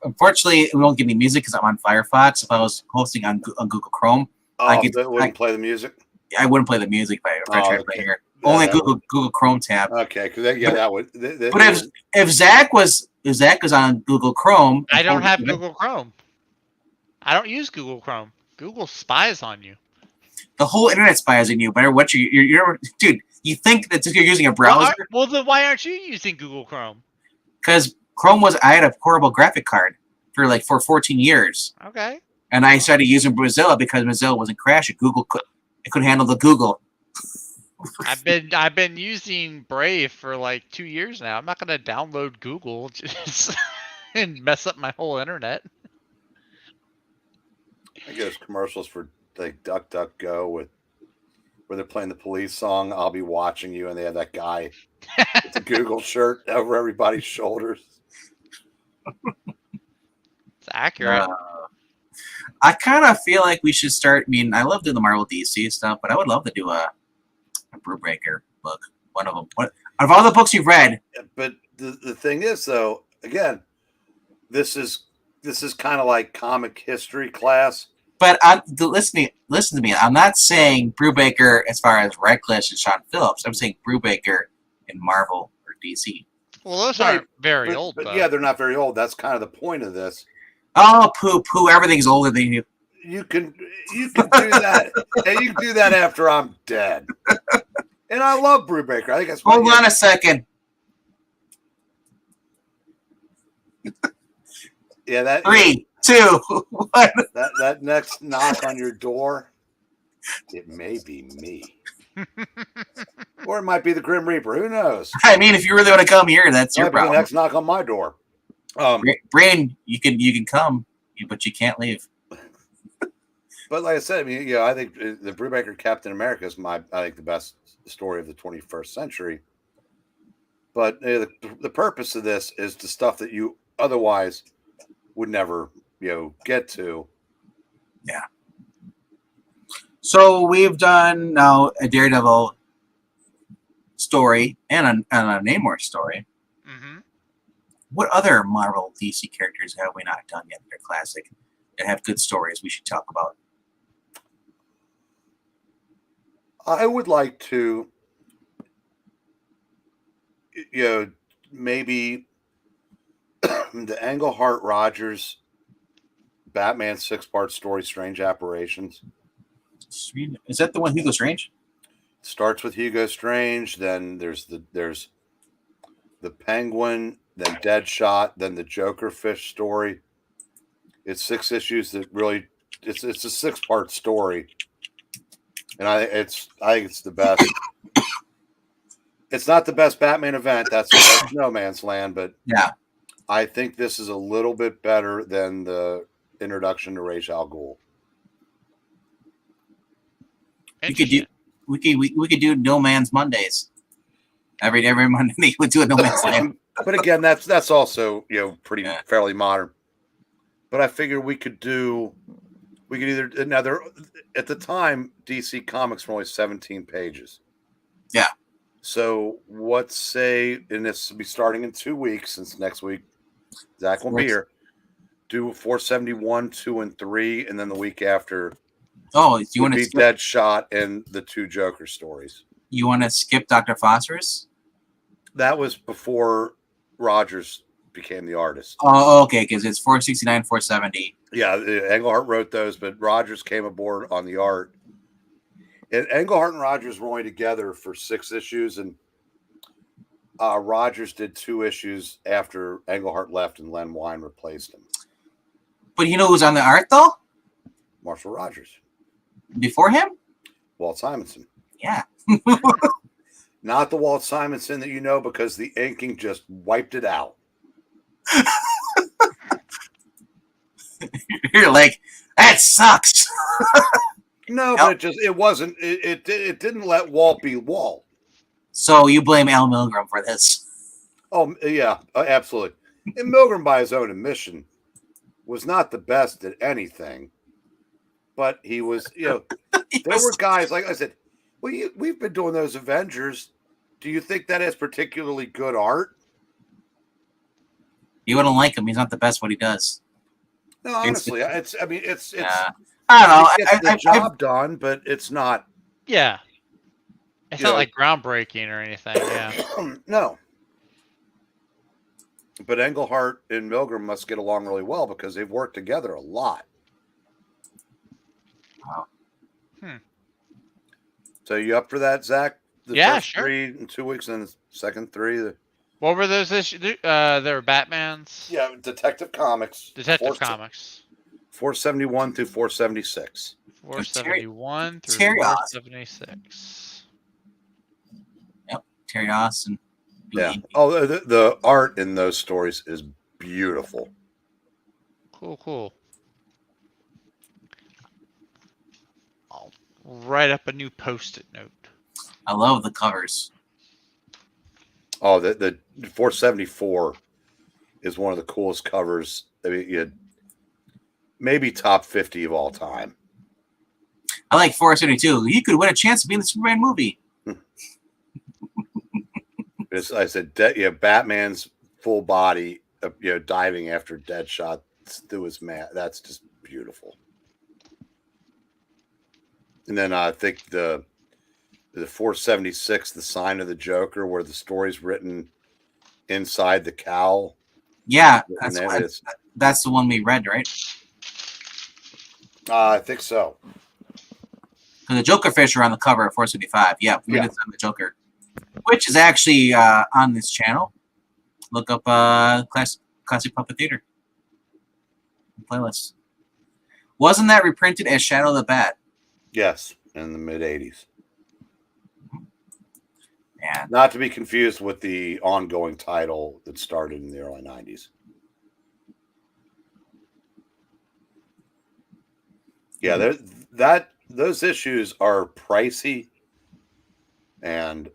Unfortunately, we won't get any music because I'm on Firefox. If I was hosting on Google Chrome, wouldn't play the music. I wouldn't play the music if I tried to play here. Only Google Chrome tab. Okay, because that would. But if Zach was on Google Chrome, I don't have Google Chrome. I don't use Google Chrome. Google spies on you. The whole internet spies on you. But what you're dude, you think that you're using a browser? Well, then why aren't you using Google Chrome? Because I had a portable graphic card for 14 years. Okay. And I started using Mozilla because Mozilla wasn't crashing. It couldn't handle the Google. I've been using Brave for like 2 years now. I'm not gonna download Google just and mess up my whole internet. I get those commercials for like DuckDuckGo where they're playing the police song. I'll be watching you, and they have that guy with the Google shirt over everybody's shoulders. It's accurate. I kind of feel like we should start. I mean, I love doing the Marvel DC stuff, but I would love to do a Brubaker book. One of them. Out of all the books you've read. But the thing is, though, again, this is kind of like comic history class. But listen to me. I'm not saying Brubaker as far as Radcliffe and Sean Phillips. I'm saying Brubaker in Marvel or DC. Well, those aren't very old, but though. Yeah, they're not very old. That's kind of the point of this. Oh, poo. Everything's older than you. You can do that, and you can do that after I'm dead. And I love Brubaker. I think that's. Hold on a second. Yeah, that 3, 2, 1. That next knock on your door, it may be me, or it might be the Grim Reaper. Who knows? I mean, if you really want to come here, that's your problem. The next knock on my door. Brain, you can come, but you can't leave. But like I said, I mean, I think the Brubaker Captain America is I think the best story of the 21st century. But the purpose of this is the stuff that you otherwise would never, get to. Yeah. So we've done now a Daredevil story and a Namor story. Mm-hmm. What other Marvel DC characters have we not done yet that are classic that have good stories we should talk about? I would like to, maybe the Englehart Rogers Batman 6-part story, Strange Apparitions. Is that the one Hugo Strange? Starts with Hugo Strange, then there's the Penguin, then Deadshot, then the Joker Fish story. It's 6 issues that really it's a 6-part story. And I think it's the best. It's not the best Batman event. That's No Man's Land, but yeah, I think this is a little bit better than the introduction to Ra's al Ghul. We could do No Man's Mondays. Every Monday we would do a No Man's Land. But again, that's also pretty fairly modern. But I figured we could either now there at the time DC Comics were only 17 pages. Yeah. So let's say, and this will be starting in 2 weeks, since next week Zach will be here. Do 471, 2, and 3, and then the week after. Oh, you want to Deadshot and the 2 Joker stories? You want to skip Dr. Phosphorus? That was before Rogers became the artist. Oh, okay, because it's 469, 470. Yeah, Englehart wrote those, but Rogers came aboard on the art. And Englehart and Rogers were only together for 6 issues, and Rogers did 2 issues after Englehart left and Len Wein replaced him. But you know who's on the art, though? Marshall Rogers. Before him? Walt Simonson. Yeah. Not the Walt Simonson that you know, because the inking just wiped it out. You're like, that sucks. No, but it wasn't. It didn't let Walt be Walt. So you blame Al Milgrom for this. Oh yeah, absolutely. And Milgram, by his own admission, was not the best at anything. But he was, there were guys, like I said, well, we've been doing those Avengers. Do you think that is particularly good art? You wouldn't like him. He's not the best what he does. No, honestly, it's I don't know. it gets the job done, but it's not. Yeah. It's not like groundbreaking or anything. Yeah. No. But Englehart and Milgram must get along really well because they've worked together a lot. Wow. So you up for that, Zach? The first sure. 3 in 2 weeks, and the second 3. What were those issues? They were Batman's. Yeah, Detective Comics. Detective Comics. 471 through 476. 471 through Terry 476. Yep, Terry Austin. Yeah. Oh, the art in those stories is beautiful. Cool. I'll write up a new post-it note. I love the covers. Oh, the 474 is one of the coolest covers. I mean, maybe top 50 of all time. I like 472. He could win a chance to be in the Superman movie. I said, Batman's full body, diving after Deadshot through his mat. That's just beautiful. And then I think the 476, the sign of the Joker, where the story's written inside the cowl. Yeah, that's the one we read, right? I think so. Because the Joker fish are on the cover of 475. Yeah, we did on the Joker, which is actually on this channel. Look up Classic Puppet Theater playlist. Wasn't that reprinted as Shadow of the Bat? Yes, in the mid 80s. Yeah. Not to be confused with the ongoing title that started in the early 90s. Yeah, those issues are pricey, and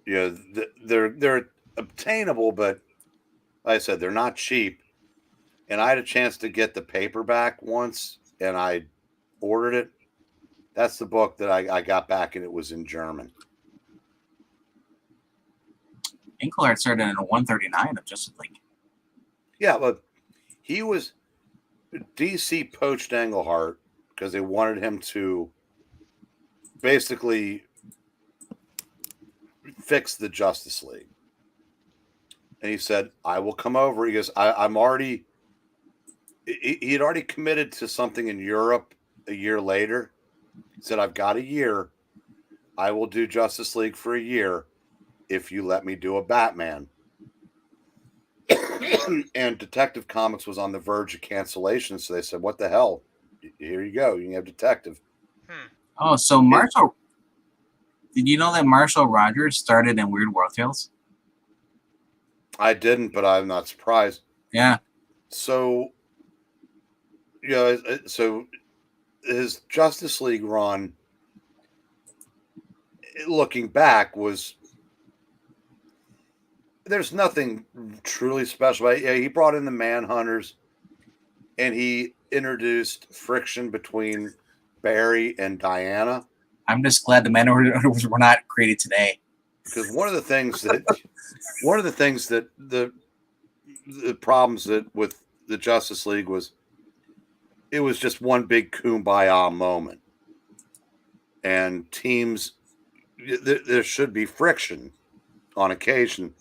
they're obtainable, but like I said, they're not cheap. And I had a chance to get the paperback once, and I ordered it. That's the book that I got back, and it was in German. Englehart started in 139 of Justice League. Yeah, but DC poached Englehart because they wanted him to basically fix the Justice League. And he said, I will come over. He goes, I'm already... He had already committed to something in Europe a year later. He said, I've got a year. I will do Justice League for a year if you let me do a Batman. And Detective Comics was on the verge of cancellation, so they said, what the hell? Here you go. You can have Detective. Oh, so Marshall... Did you know that Marshall Rogers started in Weird World Tales? I didn't, but I'm not surprised. Yeah. So, so his Justice League run, looking back, there's nothing truly special. Yeah, he brought in the Manhunters, and he introduced friction between Barry and Diana. I'm just glad the Manhunters were not created today. Because one of the things that the problems that with the Justice League was, it was just one big kumbaya moment, and teams, there should be friction on occasion,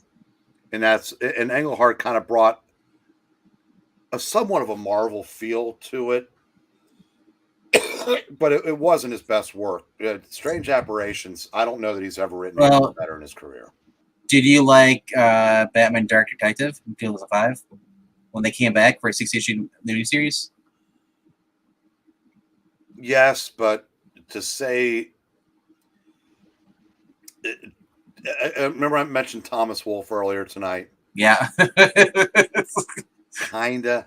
and Englehart kind of brought a somewhat of a Marvel feel to it, but it wasn't his best work. Strange Apparitions, I don't know that he's ever written anything better in his career. Did you like Batman Dark Detective in 2005 when they came back for a 6-issue miniseries? Yes, but to say... remember I mentioned Thomas Wolfe earlier tonight? Yeah. Kinda.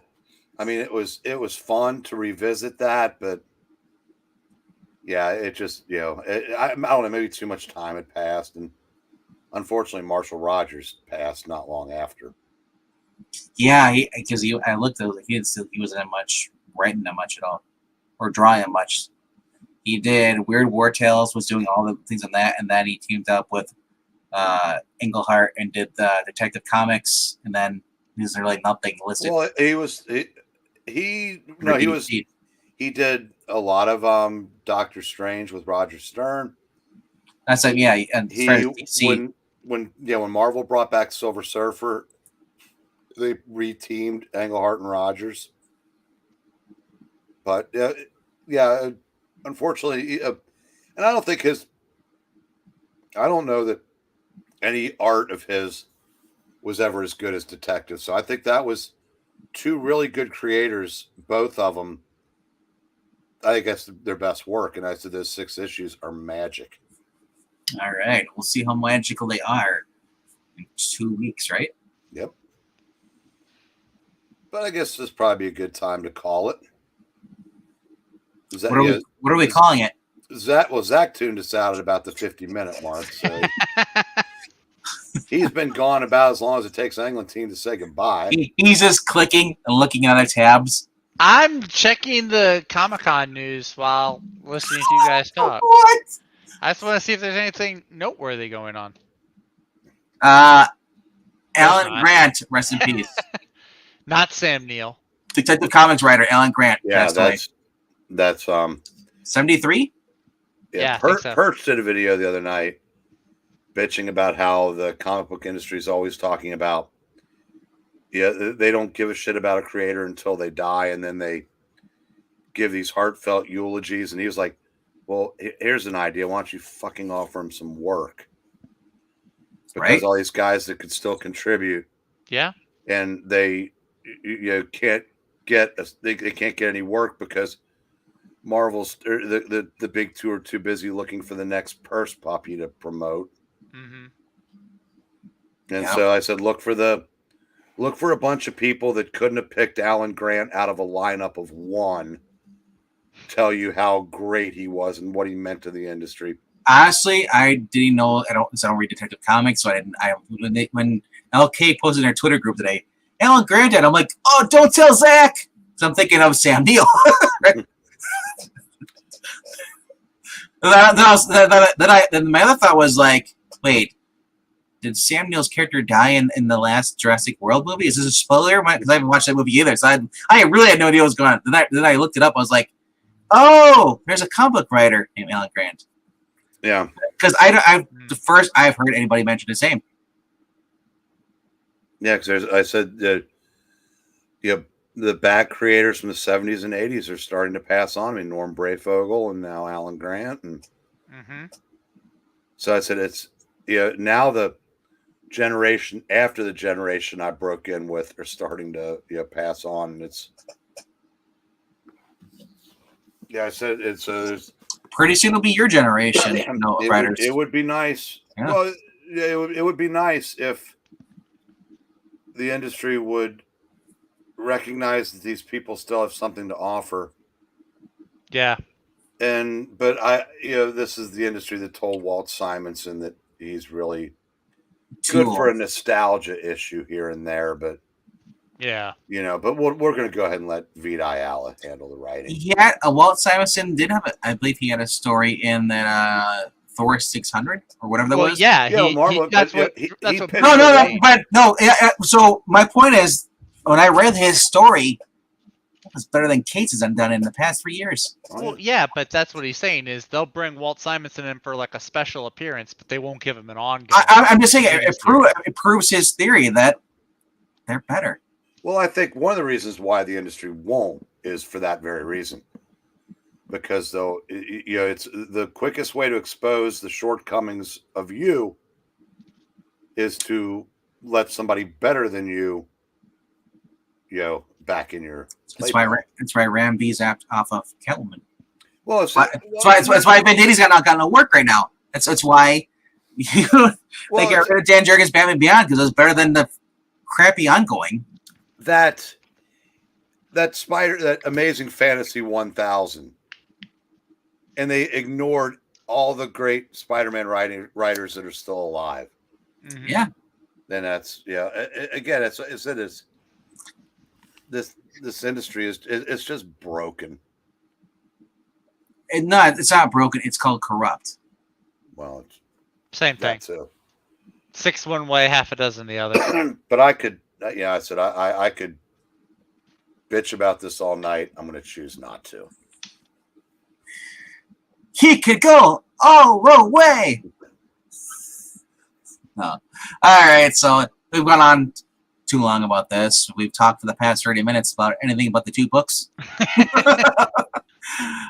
I mean, it was fun to revisit that, but yeah, it just I don't know, maybe too much time had passed, and unfortunately, Marshall Rogers passed not long after. Yeah, because I looked at it, he wasn't that much writing that much at all, or drawing that much. He did Weird War Tales, was doing all the things on that, and then he teamed up with Englehart and did the Detective Comics, and then there's really nothing listed. Well, he did a lot of Doctor Strange with Roger Stern. That's like, yeah, and when Marvel brought back Silver Surfer, they reteamed Englehart and Rogers. But yeah, unfortunately, and I don't know that any art of his was ever as good as Detective. So I think that was two really good creators, both of them. I think that's their best work, and I said those 6 issues are magic. All right, we'll see how magical they are in 2 weeks, right? Yep. But I guess this is probably a good time to call it. What are we calling it? Zach tuned us out at about the 50-minute mark. So he's been gone about as long as it takes England team to say goodbye. He's just clicking and looking at other tabs. I'm checking the Comic-Con news while listening to you guys talk. What? I just want to see if there's anything noteworthy going on. Alan Grant, rest in peace. Not Sam Neill. Detective Comics writer Alan Grant. Yeah, that's 73. Yeah, Perch did a video the other night bitching about how the comic book industry is always talking about, they don't give a shit about a creator until they die, and then they give these heartfelt eulogies. And he was like, well, here's an idea. Why don't you fucking offer him some work? Because all these guys that could still contribute. Yeah. And they can't get any work because Marvel's the big two are too busy looking for the next purse puppy to promote. Mm-hmm. And so I said, look for a bunch of people that couldn't have picked Alan Grant out of a lineup of one. Tell you how great he was and what he meant to the industry. Honestly, I didn't know. I don't read Detective Comics, so I didn't. When LK posted in their Twitter group today, Alan Grant, I'm like, oh, don't tell Zach. So I'm thinking of Sam Neill. Then my other thought was like, wait, did Sam Neill's character die in the last Jurassic World movie? Is this a spoiler? Because I haven't watched that movie either, so I really had no idea what was going on. Then I looked it up. I was like, oh, there's a comic book writer named Alan Grant. Yeah, because I've heard anybody mention his name. Yeah, because I said that the back creators from the 70s and 80s are starting to pass on. I mean, Norm Brayfogle and now Alan Grant, and so I said it's now the generation after the generation I broke in with are starting to pass on. And it's I said it's pretty soon it'll be your generation. Writers. It would be nice. Yeah. Well, it would be nice if the industry would recognize that these people still have something to offer. Yeah. But this is the industry that told Walt Simonson that he's really good for a nostalgia issue here and there, but yeah, but we're going to go ahead and let Vita Ayala handle the writing. Yeah, Walt Simonson did have I believe he had a story in that Thor 600 or whatever that was. Yeah, So my point is, when I read his story, it was better than Cates has done in the past 3 years. Well, yeah, but that's what he's saying is they'll bring Walt Simonson in for like a special appearance, but they won't give him an ongoing. I'm just saying it proves his theory that they're better. Well, I think one of the reasons why the industry won't is for that very reason. Because though it's the quickest way to expose the shortcomings of you is to let somebody better than you, back in your. That's why Ram V's off of Kettleman. Well, that's why Venditti's got no work right now. That's why they got rid of Dan Jurgens' Batman Beyond because it was better than the crappy ongoing. That that Amazing Fantasy 1000, and they ignored all the great Spider-Man writers that are still alive. Mhm. Yeah. Then that's again, it's this industry it's just broken. It's not broken. It's called corrupt. Well, it's Same thing. that too. 6 one way, half a dozen the other. But I could, I said I could bitch about this all night. I'm going to choose not to. He could go all the way. No. All right, so we've gone on too long about this. We've talked for the past 30 minutes about anything but the 2 books.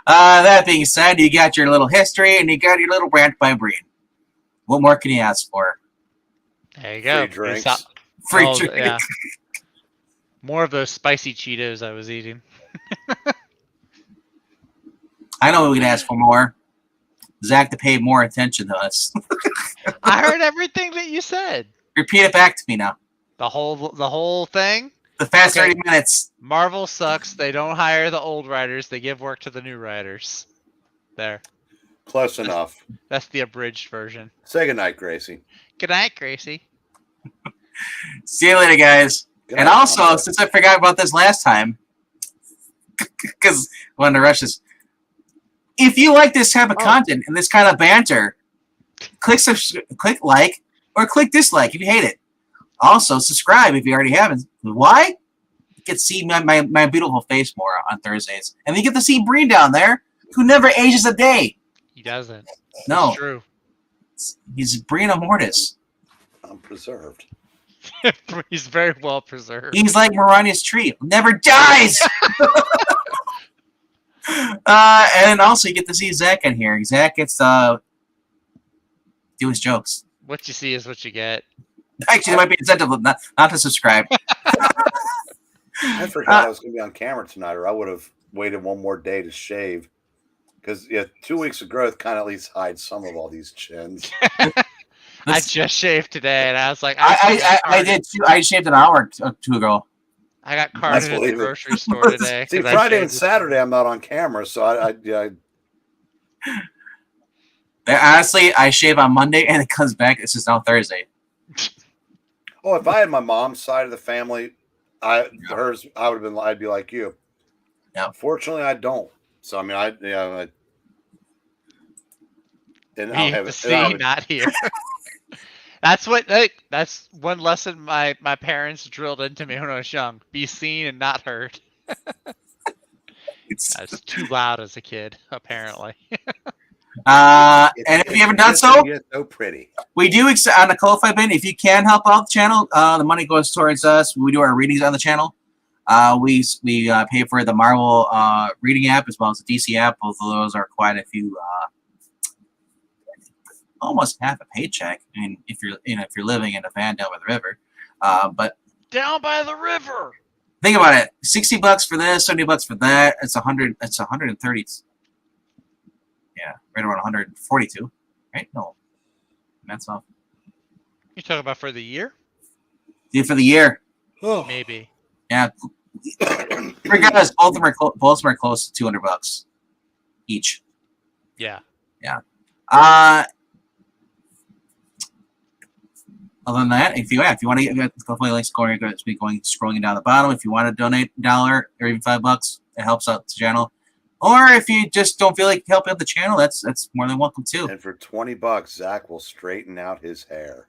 That being said, you got your little history and you got your little rant by Breen. What more can you ask for? There you go. Free drinks. Free Oh, drink. yeah. More of those spicy Cheetos I was eating. I know we can ask for more. Zach to pay more attention to us. I heard everything that you said. Repeat it back to me now. The whole thing. The fast Okay. 30 minutes. Marvel sucks. They don't hire the old writers. They give work to the new writers. There. Close enough. That's the abridged version. Say goodnight, Gracie. Good night, Gracie. See you later, guys. Good And night, also, Mama. since I forgot about this last time, because I wanted to rush this, if you like this type of content and this kind of banter, click like or click dislike if you hate it. Also, subscribe if you already haven't. Why? You get to see my beautiful face more on Thursdays. And you get to see Breen down there, who never ages a day. He doesn't. No. It's true. He's Breen Mortis. I'm preserved. He's very well preserved. He's like Marania's tree. Never dies! And also, you get to see Zach in here. Zach gets to do his jokes. What you see is what you get. Actually, there might be incentive not to subscribe. I forgot I was going to be on camera tonight, or I would have waited one more day to shave. Because 2 weeks of growth kind of at least hides some of all these chins. I just shaved today, and I was like, I did too. I shaved an hour or two ago. I got carded at the believe it. grocery store today. See, 'cause I Friday shaved and this Saturday I'm not on camera, so I Honestly, I shave on Monday and it comes back. This is now Thursday. Oh, if I had my mom's side of the family, I'd be like you. Yeah. Fortunately, I don't. So I mean, and I'll Me have to it. see, not here. That's one lesson my parents drilled into me when I was young. Be seen and not heard. I was too loud as a kid, apparently. And if you haven't done so, so pretty. we do on the Ko-Fi bin. If you can help out the channel, the money goes towards us. We do our readings on the channel. We pay for the Marvel reading app as well as the DC app. Both of those are quite a few, almost half a paycheck. I mean, if you're living in a van down by the river, but Down by the river. think about it: $60 for this, $70 for that. It's 100. It's 130. Yeah, right around 142. Right? No, that's off. You talking about for the year? Yeah, for the year. Maybe. Yeah. Regardless, both of them are close to $200 each. Yeah. Other than that, if you want to get the Ko-Fi links going, it's going scrolling down the bottom. If you want to donate $1 or even $5, it helps out the channel. Or if you just don't feel like helping out the channel, that's more than welcome too. And for $20, Zach will straighten out his hair.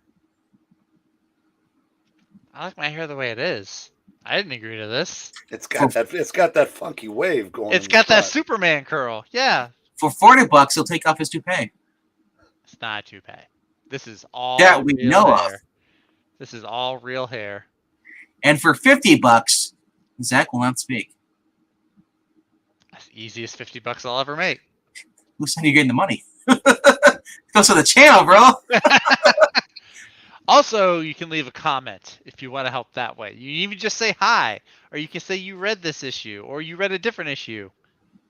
I like my hair the way it is. I didn't agree to this. It's got that funky wave going. It's in got the that front. Superman curl. Yeah. For $40, he'll take off his toupee. It's not a toupee. This is all That we real know hair. of. This is all real hair. And for $50, Zach will not speak. That's the easiest $50 I'll ever make. Who said you're getting the money? Goes to the channel, bro. Also, you can leave a comment if you want to help that way. You even just say hi, or you can say you read this issue, or you read a different issue.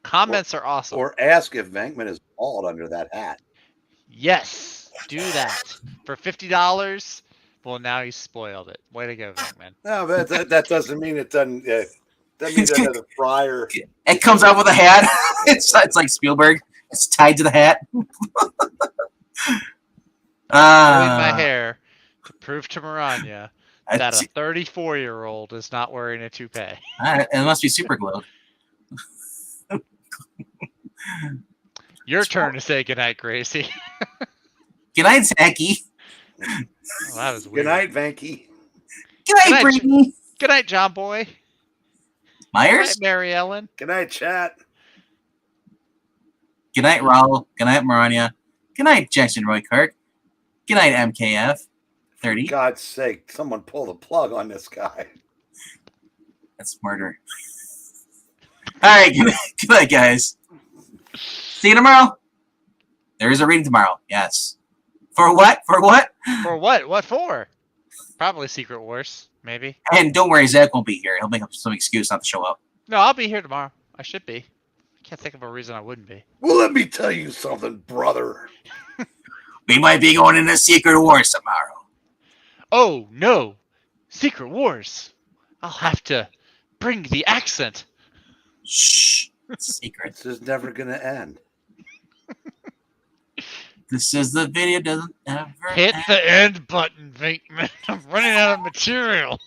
Comments are awesome. Or ask if Venkman is bald under that hat. Yes, do that for $50. Well, now he's spoiled it. Way to go, Venkman. No, but that doesn't mean it doesn't. That means I had a fryer. It comes out with a hat. It's like Spielberg. It's tied to the hat. Pulling my hair to prove to Maranya that a 34-year-old is not wearing a toupee. It must be super glued. Your turn to say goodnight, Gracie. Good night, Zachy. Oh, that was Good weird. night, Vanky. Good night, Brittany. Good night, John Boy. Good Myers. night, Mary Ellen. Good night, chat. Good night, Raul. Good night, Maranya. Good night, Jackson Roy Kirk. Good night, MKF. 30. For God's sake, someone pull the plug on this guy. That's murder. All right, good night, guys. See you tomorrow. There is a reading tomorrow. Yes. For what? For what? For what? What for? Probably Secret Wars, maybe. And don't worry, Zach won't be here. He'll make up some excuse not to show up. No, I'll be here tomorrow. I should be. I can't think of a reason I wouldn't be. Well, let me tell you something, brother. We might be going into Secret Wars tomorrow. Oh, no. Secret Wars. I'll have to bring the accent. Shh. Secret. This is never going to end. This is the video doesn't ever Hit end. the end button, Vinkman. I'm running out of material.